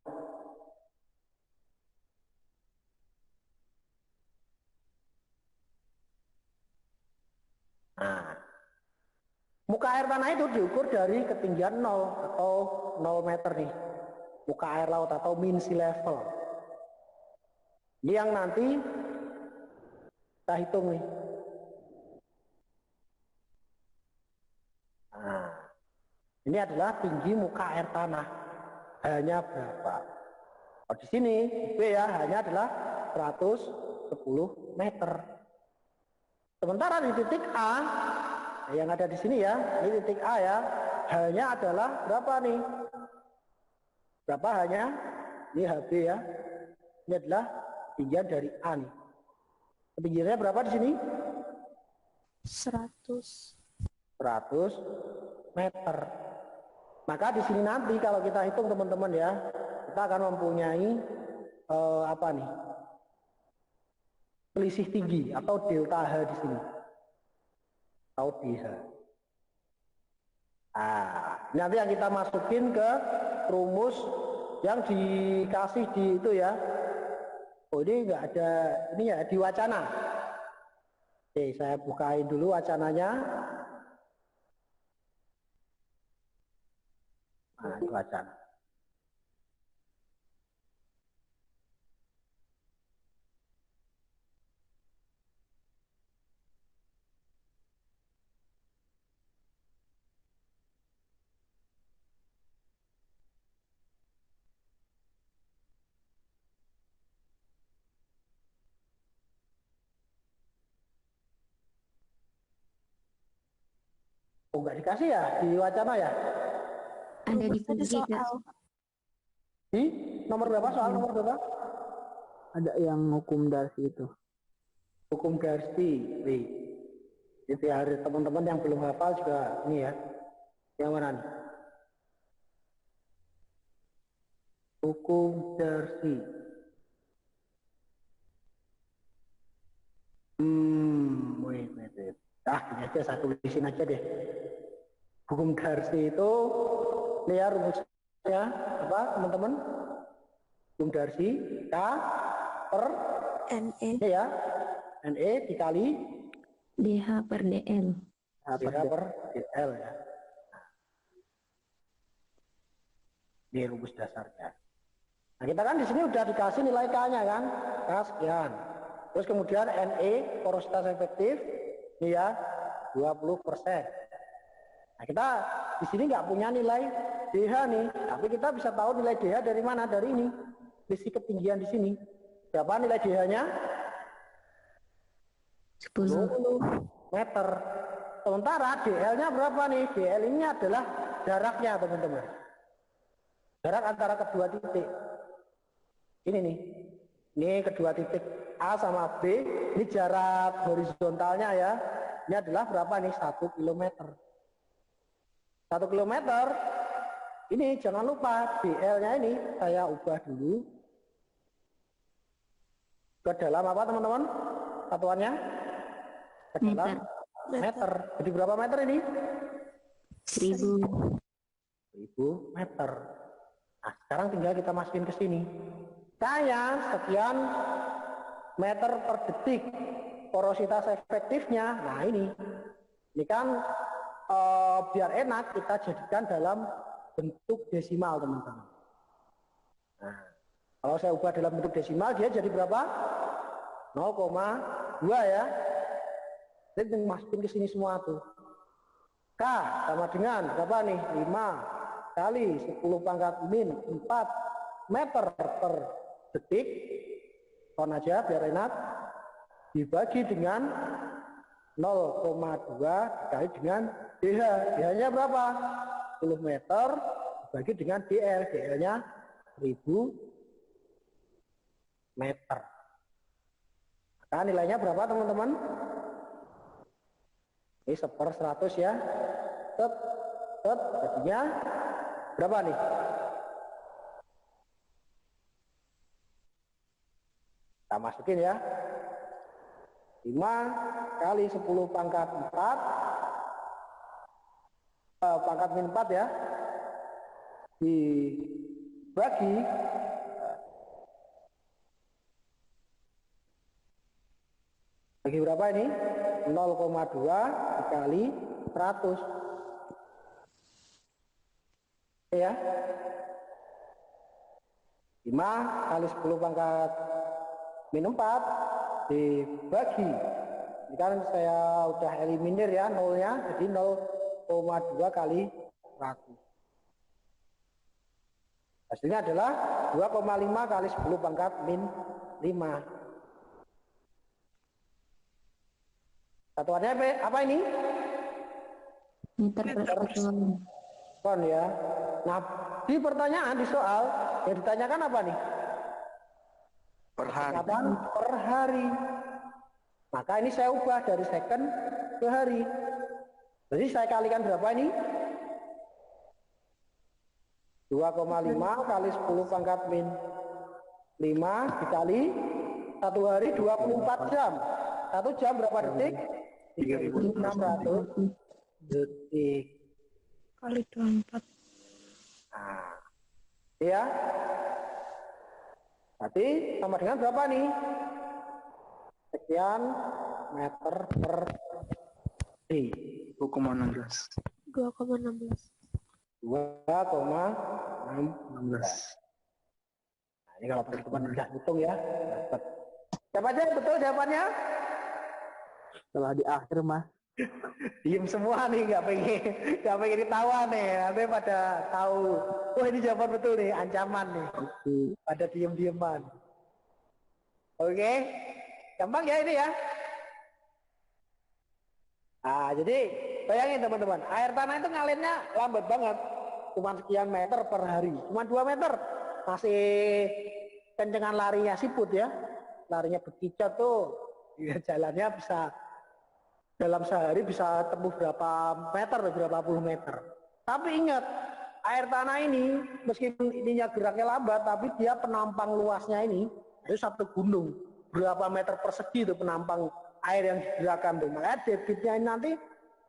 Nah, muka air tanah itu diukur dari ketinggian 0 atau 0 meter nih. Muka air laut atau mean sea level. Ini yang nanti kita hitung nih. Nah, ini adalah tinggi muka air tanah. Hanya berapa? Oh, di sini B ya, hanya adalah 110 meter. Sementara di titik A, yang ada di sini ya, ini titik A ya, hanya adalah berapa nih? Berapa hanya? Ini HB ya. Ini adalah ketinggian dari A nih. Ketinggiannya berapa di sini? 100. 100 meter. Maka di sini nanti kalau kita hitung teman-teman ya, kita akan mempunyai apa nih? Selisih tinggi atau delta H di sini. Atau DH. Nah, nanti yang kita masukin ke rumus yang dikasih di itu ya. Oh, ini enggak ada, ini ya di wacana. Oke, saya bukain dulu wacananya. Nah, itu wacana. Oh, enggak dikasih ya di wacana ya? Ada di Ada kunci, Kak. soal. Di nomor berapa? Soal nomor berapa? Ada yang hukum Darcy itu. Hukum Darcy. Wih. Jadi hari teman-teman yang belum hafal juga ini ya. Yang mana nih? Hukum Darcy. Wait. Ini aja saya tulisin aja deh. Hukum Darcy itu ini ya rumusnya apa teman-teman? Hukum Darcy K per NE ini ya NE dikali DH per DL. DH per DL ya. Ini rumus dasarnya. Nah, kita kan di sini udah dikasih nilai K-nya kan? K sekian. Terus kemudian NE porositas efektif ini ya 20%. Nah, kita di sini nggak punya nilai DH nih, tapi kita bisa tahu nilai DH dari mana? Dari ini. Selisih ketinggian di sini. Berapa nilai DH-nya? 10. Meter. Sementara DL-nya berapa nih? DL ini adalah jaraknya teman-teman. Jarak antara kedua titik. Ini nih. Ini kedua titik A sama B. Ini jarak horizontalnya ya. Ini adalah berapa nih? 1 km. 1 km. Ini jangan lupa DL-nya ini saya ubah dulu. Ke dalam apa teman-teman? Satuannya? Ke dalam meter. Jadi berapa meter ini? 1000. 1000 meter. Nah, sekarang tinggal kita masukin ke sini. Kayak sekian meter per detik porositas efektifnya. Nah ini kan biar enak kita jadikan dalam bentuk desimal teman-teman. Nah, kalau saya ubah dalam bentuk desimal dia jadi berapa? 0,2 ya. Jadi masukin ke sini semua tuh. K sama dengan berapa nih? 5 kali 10 pangkat min 4 meter per detik. Kon aja biar enak. Dibagi dengan 0,2 dikali dengan DH. DH-nya berapa? 10 meter dibagi dengan DL. DL-nya 1000 meter. Maka nilainya berapa teman-teman? Ini 1/100 ya. Jadinya berapa nih? Kita masukin ya. 5 kali 10 pangkat 4 pangkat min 4 ya. Dibagi bagi berapa ini? 0,2 dikali 100. Ya. 5 kali 10 pangkat min 4 dibagi. Ini kan saya udah eliminir ya nolnya, jadi 0,2 kali 100. Hasilnya adalah 2,5 kali 10 pangkat min 5. Satuannya apa ini? Meter per sekon. Kon ya. Nah, di pertanyaan di soal yang ditanyakan apa nih? Per hari. Kecepatan per hari. Maka ini saya ubah dari second ke hari. Jadi saya kalikan berapa ini? 2,5 kali 10 pangkat min 5 dikali 1 hari 24 jam. 1 jam berapa detik? 3.600 detik. Kali 24. Nah, ya. Berarti sama dengan berapa nih? Sekian meter per detik. 2,16. 2,16. 2,16. Nah, ini kalau teman-teman udah hitung ya. Dapat. Siapa aja yang betul jawabannya? Setelah di akhir Mas. Diem semua nih, nggak pengen ditawa nih. Nanti pada tahu. Wah ini jawaban betul nih, ancaman nih. Oke. Pada diem-dieman. Oke, gampang ya ini ya. Nah, jadi bayangin teman-teman, air tanah itu ngalirnya lambat banget. Cuma sekian meter per hari. Cuma 2 meter. Masih kencengan larinya siput ya. Larinya bekicot tuh. Ya, jalannya bisa dalam sehari bisa tempuh berapa meter, berapa puluh meter. Tapi ingat, air tanah ini meskipun ininya geraknya lambat, tapi dia penampang luasnya ini itu satu gunung. Berapa meter persegi itu penampang air yang digerakkan tuh. Makanya debitnya ini nanti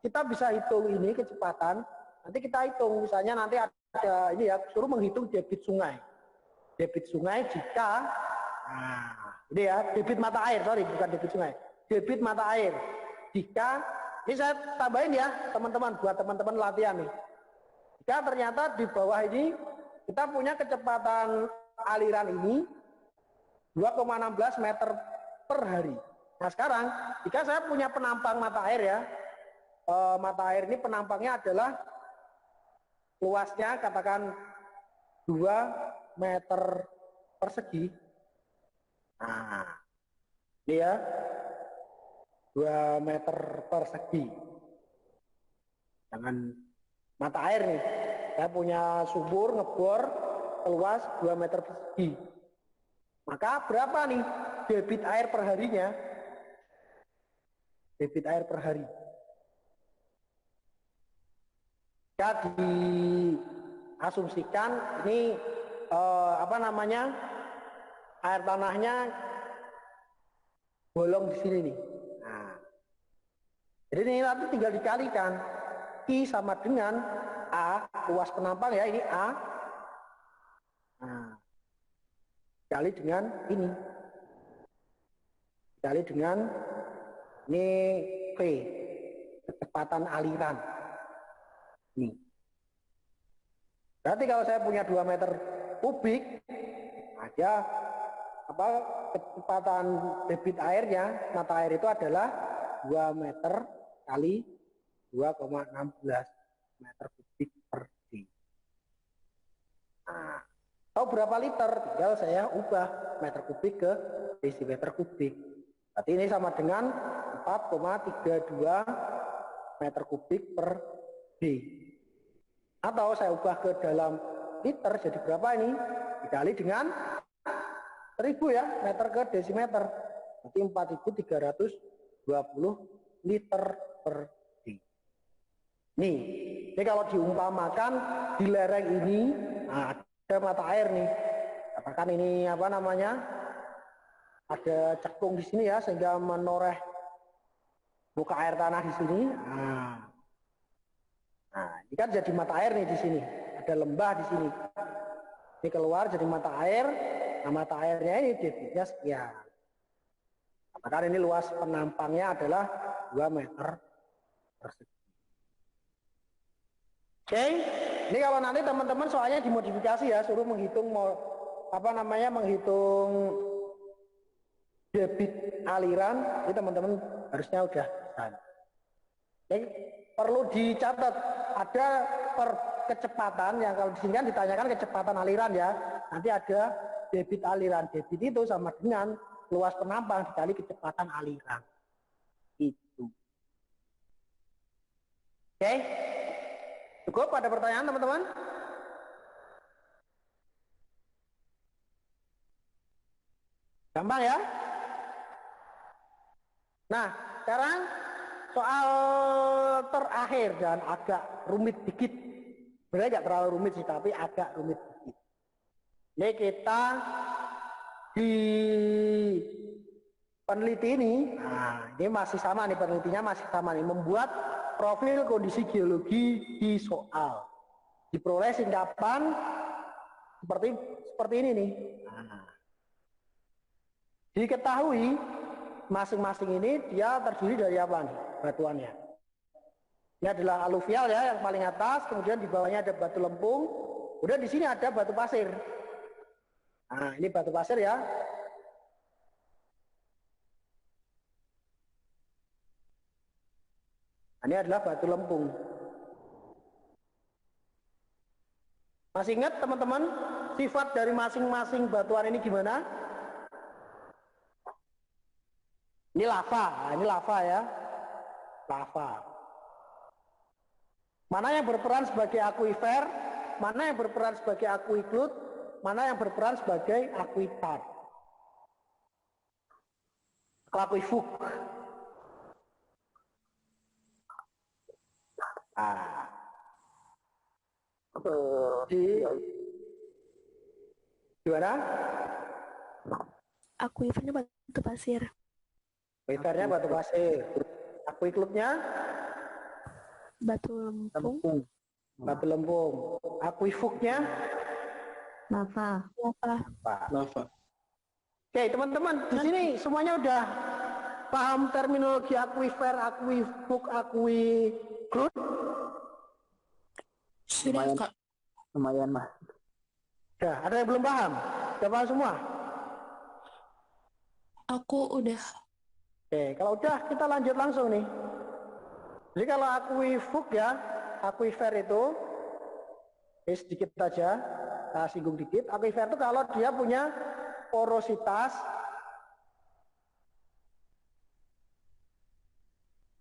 kita bisa hitung ini kecepatan. Nanti kita hitung, misalnya nanti ada ini ya, suruh menghitung debit sungai. Debit sungai jika, nah ini ya, debit mata air, sorry bukan debit sungai. Debit mata air. Jika, ini saya tambahin ya teman-teman, buat teman-teman latihan nih. Jika ternyata di bawah ini kita punya kecepatan aliran ini 2,16 meter per hari. Nah sekarang, jika saya punya penampang mata air ya, mata air ini penampangnya adalah luasnya katakan 2 meter persegi. Nah, ini ya. 2 meter persegi. Dengan mata air nih. Saya punya sumur ngebor luas 2 meter persegi. Maka berapa nih debit air per harinya? Debit air per hari. Jika diasumsikan ini air tanahnya bolong di sini nih. Jadi ini nanti tinggal dikalikan. I sama dengan A, luas penampang ya, ini A. Nah, dikali dengan ini. Dikali dengan ini V, kecepatan aliran. Ini. Berarti kalau saya punya 2 meter kubik, ada kecepatan debit airnya, mata air itu adalah 2 meter kali 2,16 meter kubik per detik. Nah, tahu berapa liter? Tinggal saya ubah meter kubik ke desimeter kubik. Berarti ini sama dengan 4,32 meter kubik per detik. Atau saya ubah ke dalam liter jadi berapa ini? Dikali dengan 1000 ya, meter ke desimeter. Berarti 4.320 liter per detik. Nih, ini kalau diumpamakan di lereng ini, nah, ada mata air nih. Katakan ini ada cekung di sini ya, sehingga menoreh muka air tanah di sini. Nah, ini kan jadi mata air nih di sini. Ada lembah di sini. Ini keluar jadi mata air. Nah, mata airnya ini debitnya sekian. Katakan ini luas penampangnya adalah 2 meter persegi. Oke, ini kalau nanti teman-teman soalnya dimodifikasi ya, suruh menghitung menghitung debit aliran, ini teman-teman harusnya udah bisa. Oke, perlu dicatat ada kecepatan yang kalau di sini kan ditanyakan kecepatan aliran ya. Nanti ada debit aliran. Debit itu sama dengan luas penampang dikali kecepatan aliran. Itu. Oke. Cukup pada pertanyaan teman-teman? Gampang ya? Nah, sekarang soal terakhir dan agak rumit dikit. Sebenarnya nggak terlalu rumit sih, tapi agak rumit dikit. Ini kita di peneliti ini, nah ini masih sama nih, penelitinya masih sama nih, membuat profil kondisi geologi di soal. Diperoleh singkapan seperti ini nih. Nah, diketahui masing-masing ini dia terdiri dari apa nih batuannya. Ini adalah aluvial ya yang paling atas, kemudian di bawahnya ada batu lempung, kemudian di sini ada batu pasir. Nah, ini batu pasir ya. Ini adalah batu lempung. Masih ingat teman-teman sifat dari masing-masing batuan ini gimana? Ini lava, nah, ini lava ya. Lava. Mana yang berperan sebagai akuifer, mana yang berperan sebagai akuiklut, mana yang berperan sebagai akuitar. Akuifuk. Ah. Gimana? Akuifernya batu pasir. Akuifernya batu pasir. Akuiklutnya Batu lempung. batu lempung. Akuifuknya Lava. Lava. Oke teman-teman, di sini semuanya udah paham terminologi akuifer, akuifuk, akuiklut? Sudah, Lumayan. Kak. Lumayan mah. Udah, ada yang belum paham? Udah paham semua? Aku udah. Oke, kalau udah kita lanjut langsung nih. Jadi kalau akuifuk ya, akuifer itu, sedikit saja, singgung dikit. Akuifer itu kalau dia punya porositas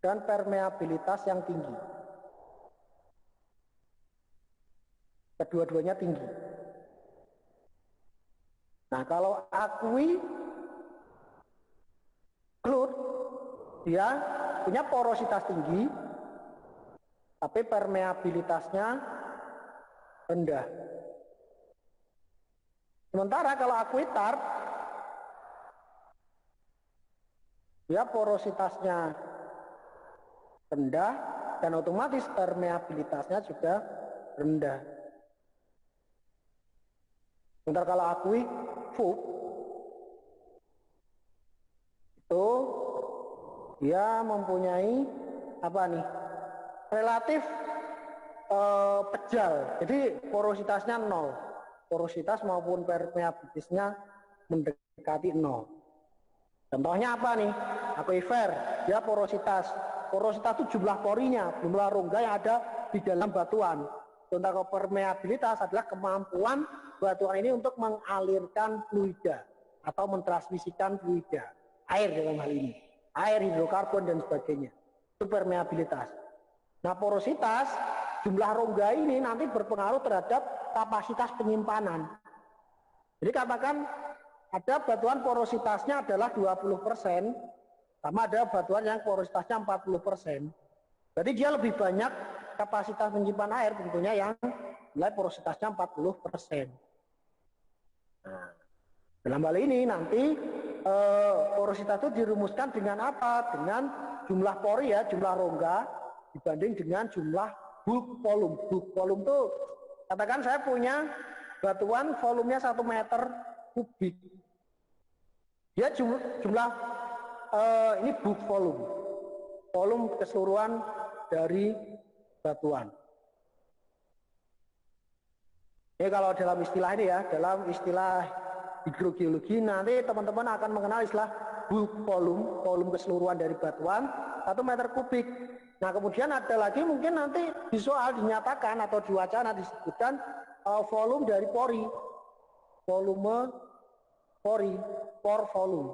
dan permeabilitas yang tinggi. Kedua-duanya tinggi. Nah kalau akuiklut, dia punya porositas tinggi, tapi permeabilitasnya rendah. Sementara kalau akuitar, dia porositasnya rendah dan otomatis permeabilitasnya juga rendah. Sementara kalau akuifuk itu dia mempunyai apa nih? Relatif pejal. Jadi porositasnya 0. Porositas maupun permeabilitasnya mendekati 0. Contohnya apa nih? Akuifer, dia porositas itu jumlah porinya, jumlah rongga yang ada di dalam batuan. Sementara permeabilitas adalah kemampuan batuan ini untuk mengalirkan fluida atau mentransmisikan fluida, air dalam hal ini, air, hidrokarbon dan sebagainya. Itu permeabilitas. Nah, porositas, jumlah rongga ini nanti berpengaruh terhadap kapasitas penyimpanan. Jadi katakan ada batuan porositasnya adalah 20%, sama ada batuan yang porositasnya 40%. Jadi dia lebih banyak kapasitas menyimpan air tentunya yang nilai porositasnya 40%. Nah, dalam hal ini nanti porositas itu dirumuskan dengan apa? Dengan jumlah pori ya, jumlah rongga dibanding dengan jumlah bulk volume. Bulk volume itu katakan saya punya batuan volumenya 1 meter kubik. Dia jumlah ini bulk volume. volume keseluruhan dari batuan. Ini kalau dalam istilah ini ya, dalam istilah hidrogeologi nanti teman-teman akan mengenal istilah bulk volume, volume keseluruhan dari batuan 1 meter kubik. Nah kemudian ada lagi mungkin nanti di soal dinyatakan atau di wacana disebutkan volume dari pori, volume pori, pore volume.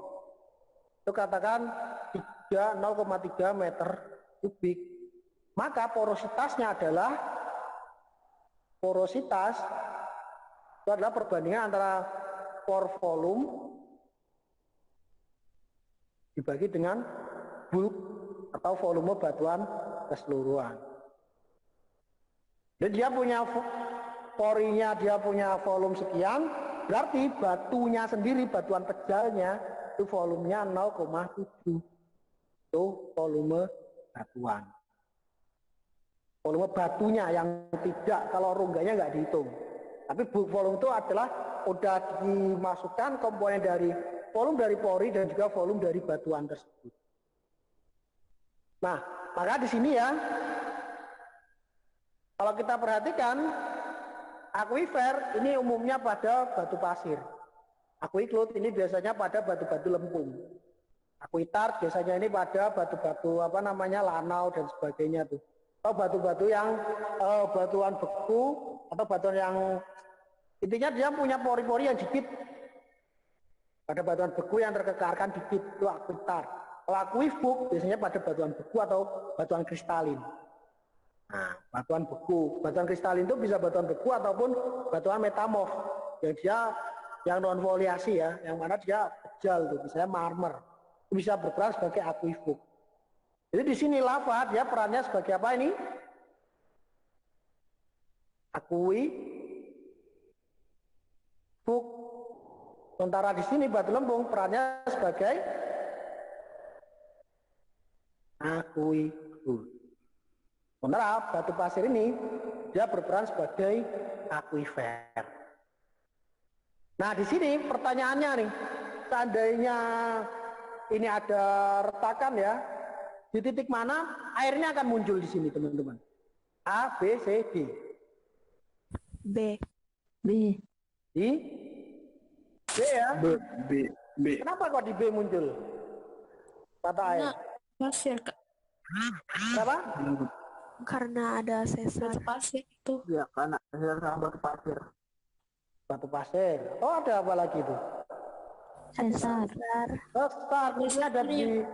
Itu katakan 0,3 meter kubik. Maka porositasnya adalah porositas itu adalah perbandingan antara pore volume dibagi dengan bulk atau volume batuan keseluruhan. Dan dia punya porinya, dia punya volume sekian, berarti batunya sendiri, batuan pejalnya itu volumenya 0,7. Itu volume batuan. Volume batunya yang tidak, kalau rongganya nggak dihitung. Tapi bulk volume itu adalah udah dimasukkan komponen dari volume dari pori dan juga volume dari batuan tersebut. Nah, maka di sini ya, kalau kita perhatikan, aquifer ini umumnya pada batu pasir. Aquiclut ini biasanya pada batu-batu lempung. Aquitard biasanya ini pada batu-batu apa namanya lanau dan sebagainya tuh. Atau batu-batu yang batuan beku atau batuan yang intinya dia punya pori-pori yang dikit. Pada batuan beku yang terkekarkan dikit itu aquitard. Kalau aquifug biasanya pada batuan beku atau batuan kristalin. Nah, batuan beku, batuan kristalin itu bisa batuan beku ataupun batuan metamorf yang dia yang non foliasi ya, yang mana dia pejal tuh, misalnya marmer, itu bisa berperan sebagai aquifug. Jadi di sini lava dia perannya sebagai apa ini? Aquifug. Sementara di sini batu lempung perannya sebagai aquifug. Sementara batu pasir ini dia berperan sebagai aquifer. Nah di sini pertanyaannya nih, seandainya ini ada retakan ya, di titik mana airnya akan muncul di sini teman-teman? A, B, C, D. B. Di B ya? B. Kenapa kok di B muncul mata air? Pasir, Kak. Kenapa? Karena ada sesar pasir itu. Ya, karena sama batu pasir. Batu pasir. Oh ada apa lagi tuh? Sesar. Sesar. Ini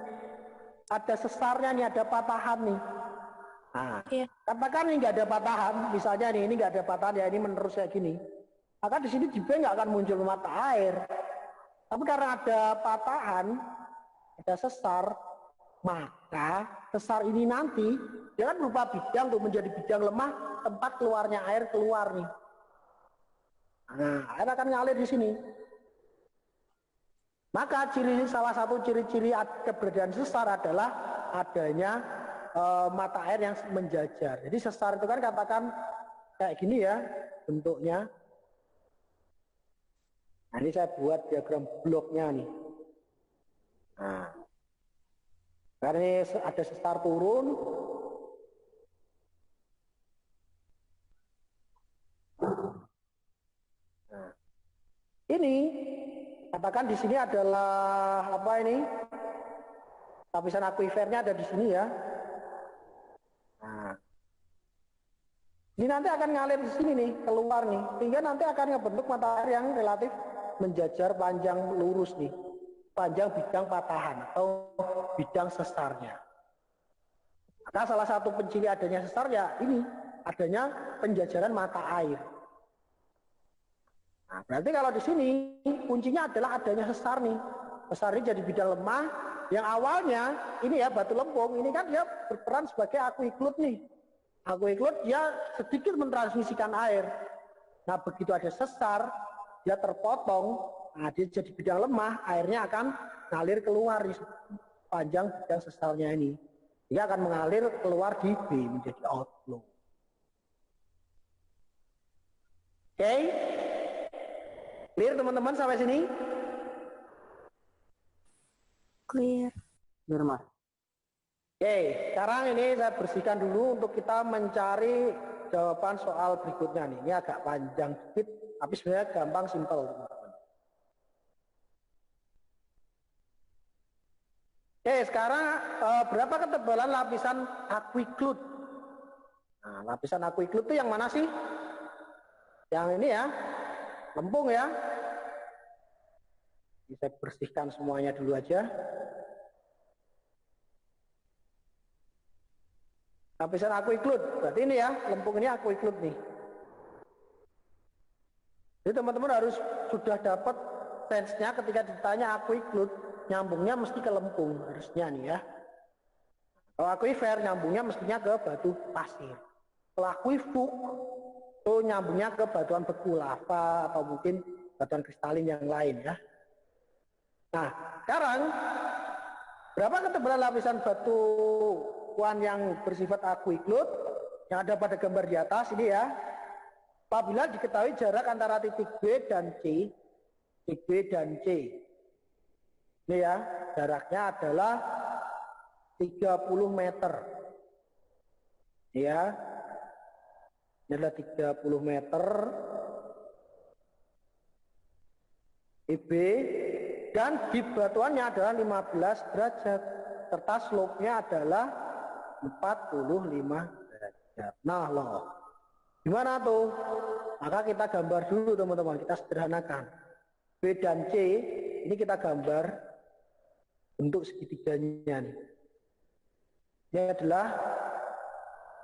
ada sesarnya nih, ada patahan nih. Nah, Iya. katakan ini nggak ada patahan, misalnya nih ini nggak ada patahan ya, ini menerus kayak gini. Maka di sini juga nggak akan muncul mata air. Tapi karena ada patahan, ada sesar, maka sesar ini nanti dia kan berupa bidang tuh, menjadi bidang lemah tempat keluarnya air keluar nih. Nah, air akan ngalir di sini. Maka salah satu ciri-ciri keberadaan sesar adalah adanya mata air yang menjajar. Jadi sesar itu kan katakan kayak gini ya bentuknya. Nah, ini saya buat diagram bloknya nih. Nah, karena ini ada sesar turun. Nah, ini katakan di sini adalah apa ini? Lapisan akuifernya ada di sini ya. Nah, ini nanti akan ngalir di sini nih, keluar nih, sehingga nanti akan ngebentuk mata air yang relatif menjajar panjang lurus nih, panjang bidang patahan atau bidang sesarnya. Maka salah satu penciri adanya sesar ya ini, adanya penjajaran mata air. Nah, berarti kalau di sini kuncinya adalah adanya sesar nih. Sesar ini jadi bidang lemah yang awalnya ini ya batu lempung, ini kan dia berperan sebagai aquiclut nih. Aquiclut dia sedikit mentransmisikan air. Nah begitu ada sesar, dia terpotong, nah dia jadi bidang lemah, airnya akan ngalir keluar di panjang bidang sesarnya ini. Dia akan mengalir keluar di B menjadi outflow. Oke? Clear teman-teman sampai sini? Clear. Benar, Mas. Oke, sekarang ini saya bersihkan dulu untuk kita mencari jawaban soal berikutnya nih. Ini agak panjang sedikit, tapi sebenarnya gampang, simpel, teman-teman. Oke, sekarang berapa ketebalan lapisan aquiclut? Nah, lapisan aquiclut itu yang mana sih? Yang ini ya, lempung ya. Ini saya bersihkan semuanya dulu aja. Lapisan aquiclut, berarti ini ya, lempung ini aquiclut nih. Jadi teman-teman harus sudah dapat sense-nya ketika ditanya aquiclut, nyambungnya mesti ke lempung, harusnya nih ya. Kalau aquifer nyambungnya mestinya ke batu pasir. Kalau aquifug itu nyambungnya ke batuan beku, lava, atau mungkin batuan kristalin yang lain ya. Nah, sekarang berapa ketebalan lapisan batuan yang bersifat aquiclut yang ada pada gambar di atas ini ya? Apabila diketahui jarak antara titik B dan C, titik B dan C. Ini ya, jaraknya adalah 30 meter. Ya. Ini adalah 30 meter. IB dan dip batuannya adalah 15 derajat serta slope-nya adalah 45 derajat. Nah, loh. Gimana tuh? Maka kita gambar dulu teman-teman, kita sederhanakan. B dan C ini kita gambar bentuk segitiganya nih. Ini adalah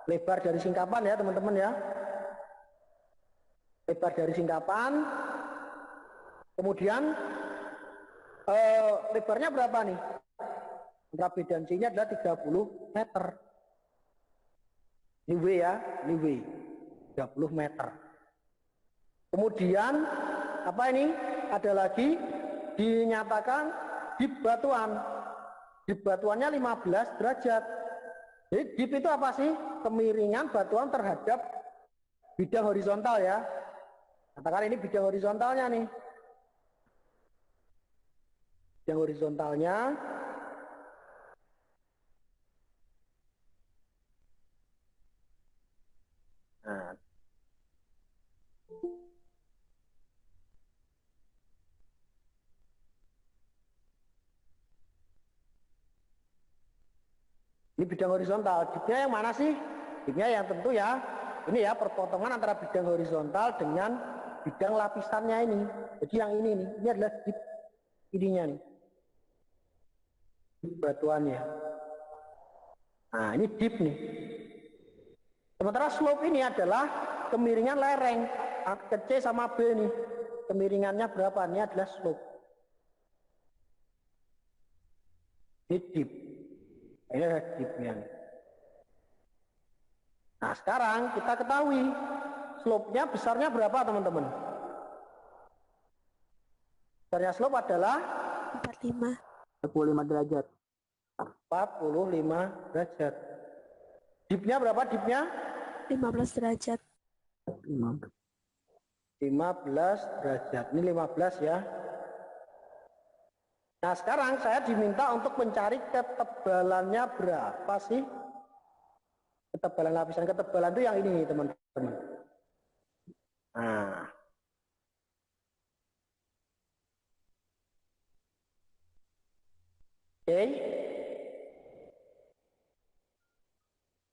lebar dari singkapan ya teman-teman ya. Lebar dari singkapan. Kemudian lebarnya berapa nih? Antara B dan C nya adalah 30 meter. Ini W ya, ini W. 30 meter. Kemudian apa ini? Ada lagi dinyatakan dip batuan. Dip batuannya 15 derajat. Jadi dip itu apa sih? Kemiringan batuan terhadap bidang horizontal ya. Katakan ini bidang horizontalnya nih. Bidang horizontalnya. Nah. Ini bidang horizontal. Dipnya yang mana sih? Dipnya yang tentu ya, ini ya perpotongan antara bidang horizontal dengan bidang lapisannya ini. Jadi yang ini nih, ini adalah dip ininya nih. Dip batuannya. Nah, ini dip nih. Sementara slope ini adalah kemiringan lereng. Ke C sama B nih. Kemiringannya berapa? Ini adalah slope. Ini dip. Ini adalah dipnya. Nah sekarang kita ketahui slope-nya besarnya berapa teman-teman? Besarnya slope adalah 45 derajat. 45 derajat. Dipnya berapa dipnya? 15 derajat. 15 derajat. Ini 15 ya. Nah sekarang saya diminta untuk mencari ketebalannya berapa sih? Ketebalan lapisan. Ketebalan itu yang ini teman-teman. Nah. Oke.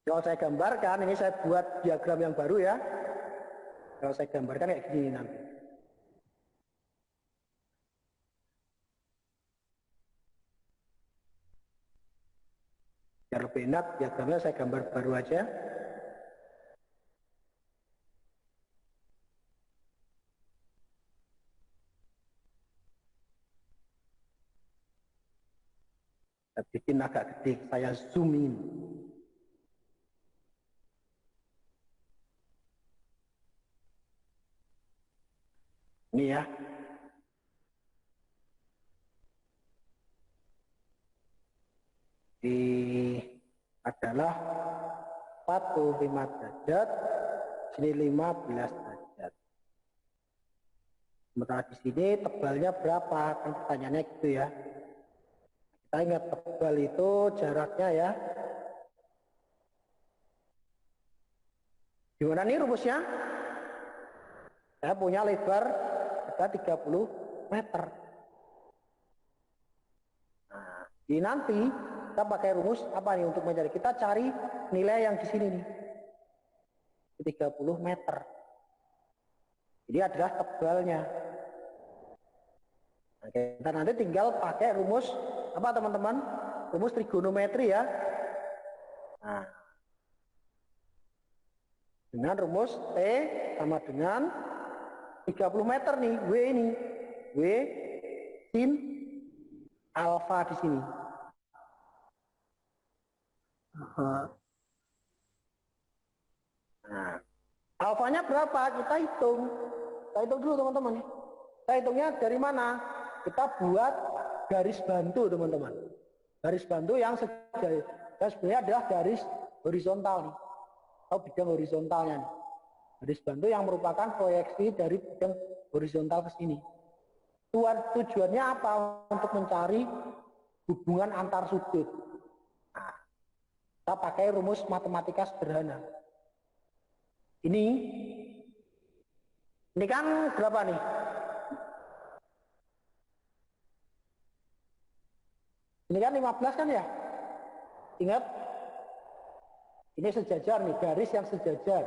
Kalau saya gambarkan, ini saya buat diagram yang baru ya. Kalau saya gambarkan kayak gini nanti. Biar lebih enak, diagramnya saya gambar baru aja. Saya bikin agak gede, saya zoom in. Ini ya. Adalah 45 derajat, sini 15 derajat. Sementara di sini tebalnya berapa? Kan pertanyaannya gitu ya. Kita ingat tebal itu jaraknya ya, Gimana nih rumusnya? Saya punya lebar ada 30 meter. Nah, ini nanti kita pakai rumus apa nih untuk mencari? Kita cari nilai yang di sini nih. 30 meter. Jadi adalah tebalnya. Nah, kita nanti tinggal pakai rumus apa teman-teman? Rumus trigonometri ya. Nah, dengan rumus T sama dengan 30 meter nih, W ini. W sin alfa di sini. Nah, alfanya berapa? Kita hitung. Kita hitung dulu teman-teman. Kita hitungnya dari mana? Kita buat garis bantu teman-teman. Garis bantu yang sebenarnya adalah garis horizontal nih. Atau bidang horizontalnya nih. Garis bantu yang merupakan proyeksi dari bidang horizontal ke sini. Tujuannya apa? Untuk mencari hubungan antar sudut. Nah, kita pakai rumus matematika sederhana. Ini kan berapa nih? Ini kan 15 kan ya? Ingat, ini sejajar nih, garis yang sejajar.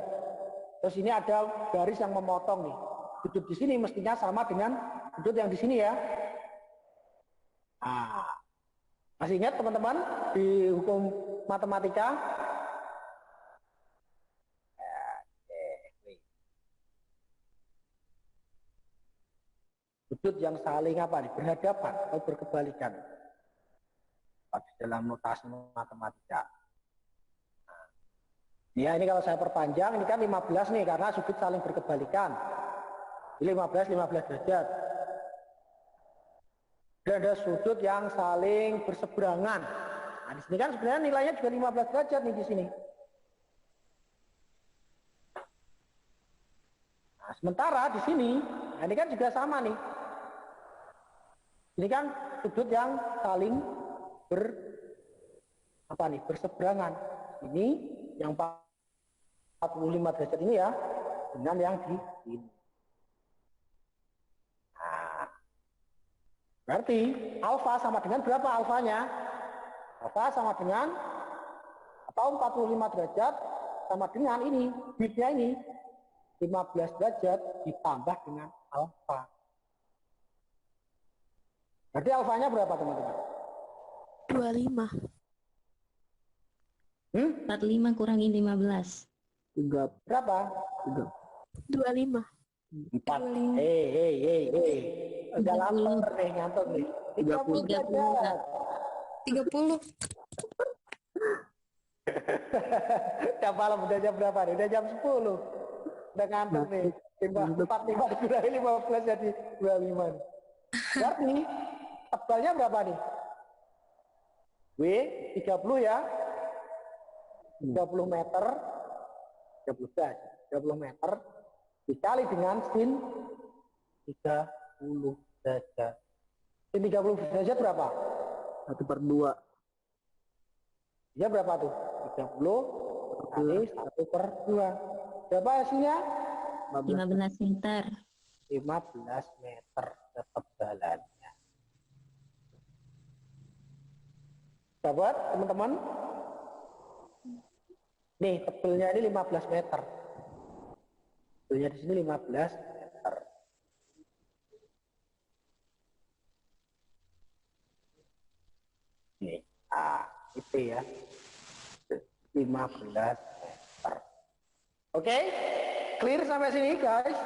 Terus ini ada garis yang memotong nih. Sudut di sini mestinya sama dengan sudut yang di sini ya. Nah, masih ingat teman-teman di hukum matematika? Sudut yang saling apa nih? Berhadapan atau berkebalikan. Di dalam notasi matematika. Ya ini kalau saya perpanjang, ini kan 15 nih, karena sudut saling berkebalikan. Ini 15 derajat. Dan ada sudut yang saling berseberangan. Nah, di sini kan sebenarnya nilainya juga 15 derajat nih di sini. Nah, sementara di sini, nah ini kan juga sama nih. Ini kan sudut yang saling berseberangan. Ini yang 45 derajat ini ya, dengan yang di sini. Nah, berarti alfa sama dengan berapa alfanya? Alfa sama dengan, atau 45 derajat sama dengan ini, bitnya ini, 15 derajat ditambah dengan alfa. Berarti alfanya berapa teman-teman? 25. 45 kurangi 15. 3 berapa? 25. 4. Udah lapar nih, ngantuk nih. 30 derajat. 30. Jam malam udah jam berapa nih? Udah jam 10. Udah ngantuk nih. 4 dikurangi 15 jadi 25 nih. Berarti tebalnya berapa nih? W 30 ya. 30 meter 30 meter dikali dengan sin 30 derajat. Sin 30 derajat berapa? 1/2. Ya berapa tuh? 30 kali 1/2. Berapa hasilnya? 15 meter. 15 meter ketebalannya. Dapat teman-teman? Nih tebelnya ini 15 meter. Tebelnya di sini 15 meter. Nih, itu ya. 15 meter. Oke? Clear sampai sini guys?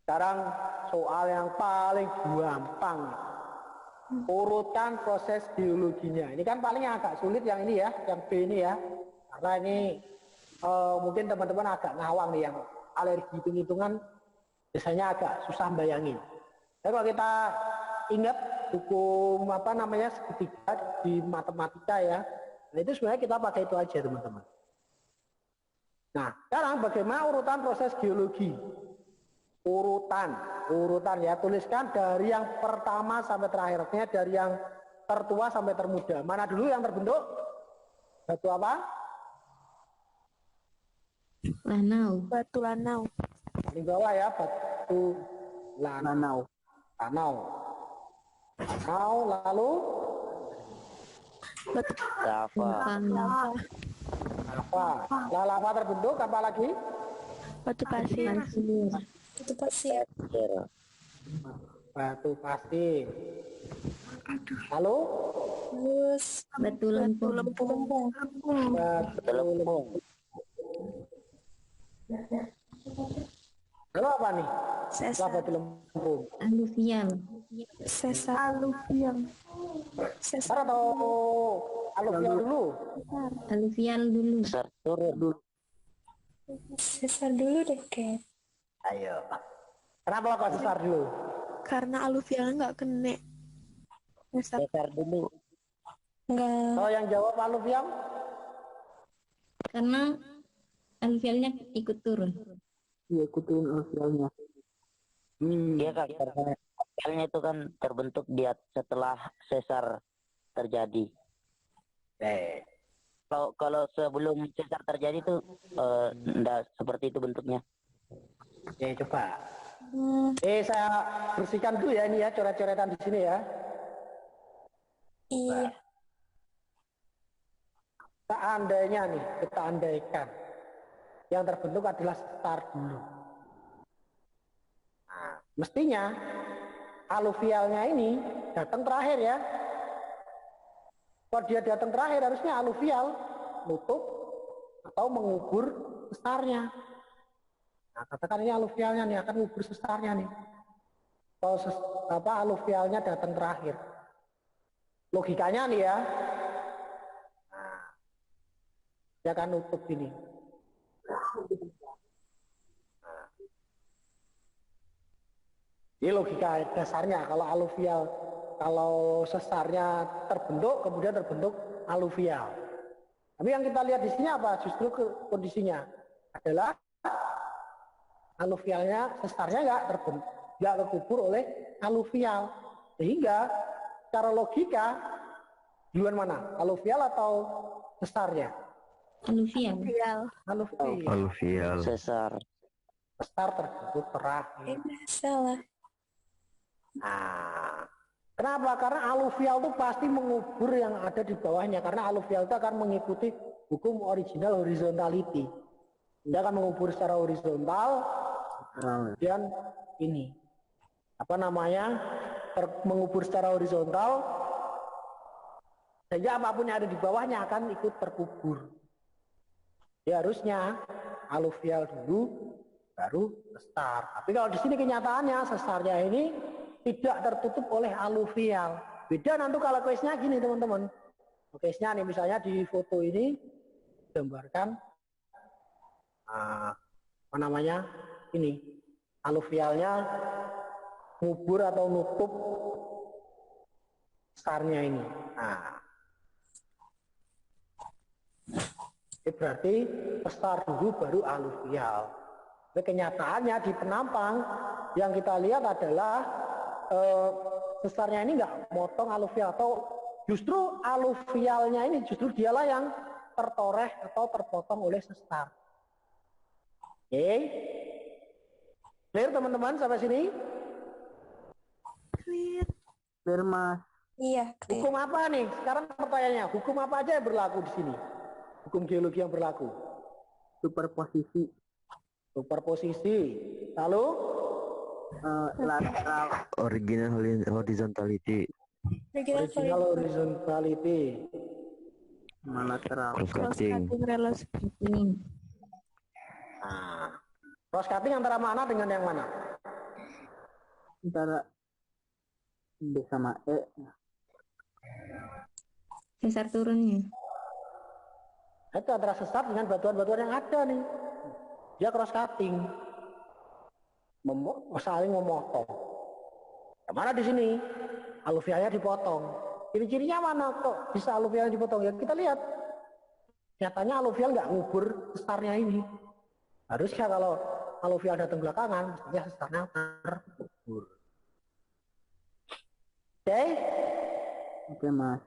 Sekarang soal yang paling gampang. Urutkan proses biologinya. Ini kan paling yang agak sulit yang ini ya, yang B ini ya. Karena ini mungkin teman-teman agak ngawang nih, yang alergi hitung-hitungan biasanya agak susah bayangin. Tapi kalau kita ingat hukum segitiga di matematika ya, nah itu sebenarnya kita pakai itu aja teman-teman. Nah, sekarang bagaimana urutan proses geologi? Urutan ya, tuliskan dari yang pertama sampai terakhir, artinya dari yang tertua sampai termuda. Mana dulu yang terbentuk? Batu apa? Lanau. Batu Lanau. Di bawah ya, batu lanau. Lanau. Lanau, lalu Batu Lava. Lava. apa? Lava terbentuk apa lagi? Batu pasir. Pasir. Batu pasir. Batu pasir. Lalu Terus Batu batu lempung. lempung. batu lempung. Lalu apa nih? Setelah Sesar. batu lempung. Aluvial. Sesar aluvial. Sesar Sesar atau aluvial dulu? Aluvial dulu. Besar turun dulu. Sesar dulu deh, Kat. Ayo. Kenapa kok sesar dulu? Karena aluvialnya nggak kena. Sesar Besar dulu. nggak. Kalau yang jawab aluvial? Karena aluvialnya ikut turun. Iya, ikutin aluvialnya. Iya kak, karena aluvialnya itu kan terbentuk dia setelah sesar terjadi. Kalau sebelum sesar terjadi itu enggak seperti itu bentuknya. Oke, coba. Saya bersihkan dulu ya ini ya, coret-coretan di sini ya. Iya. Seandainya nih, kita andaikan yang terbentuk adalah sesar dulu. Nah, mestinya aluvialnya ini datang terakhir ya. Kalau dia datang terakhir harusnya aluvial nutup atau mengubur sesarnya. Nah, katakan ini aluvialnya nih akan mengubur sesarnya nih. Kalau aluvialnya datang terakhir. Logikanya nih ya. Nah, dia akan nutup ini. Ini logika dasarnya kalau aluvial, kalau sesarnya terbentuk kemudian terbentuk aluvial. Tapi yang kita lihat di sini apa? Justru kondisinya adalah aluvialnya, sesarnya nggak terbentuk, nggak terkubur oleh aluvial. Sehingga secara logika duluan mana? Aluvial atau sesarnya? Aluvial. Aluvial. Aluvial. Sesar. Sesar terbentuk terakhir. Salah. Nah, kenapa? Karena aluvial itu pasti mengubur yang ada di bawahnya. Karena aluvial itu akan mengikuti hukum original horizontality. Dia akan mengubur secara horizontal. Dan ini apa namanya? Mengubur secara horizontal. Sehingga apapun yang ada di bawahnya akan ikut terkubur. Ya harusnya aluvial dulu, baru sesar. Tapi kalau di sini kenyataannya sesarnya ini tidak tertutup oleh aluvial. Beda nanti kalau case-nya gini teman-teman. Case-nya nih misalnya di foto ini gambarkan apa namanya ini aluvialnya ngubur atau nutup sesarnya ini. Nah, ini berarti sesar dulu baru aluvial. Tapi kenyataannya di penampang yang kita lihat adalah sesarnya ini nggak motong aluvial atau justru aluvialnya ini justru dialah yang tertoreh atau terpotong oleh sesar. Oke, clear teman-teman sampai sini? Clear, Mas. Iya. Hukum apa nih? Sekarang pertanyaannya, hukum apa aja yang berlaku di sini? Hukum geologi yang berlaku? Superposisi. Superposisi. Lalu? Lateral. Original horizontality. Original horizontality. Lateral. Cross-cutting. Ini. Nah, cross cutting antara mana dengan yang mana? Antara B sama E. Sesar turunnya. Itu antara sesar dengan batuan-batuan yang ada nih. Dia cross cutting. Saling memotong. Yang mana di sini? Aluvialnya dipotong. Ciri-cirinya mana kok bisa aluvialnya dipotong? Ya kita lihat. Nyatanya aluvial nggak ngubur sesarnya ini. Harusnya kalau aluvial datang belakangan, mestinya sesarnya terkubur. Oke? Oke, Mas.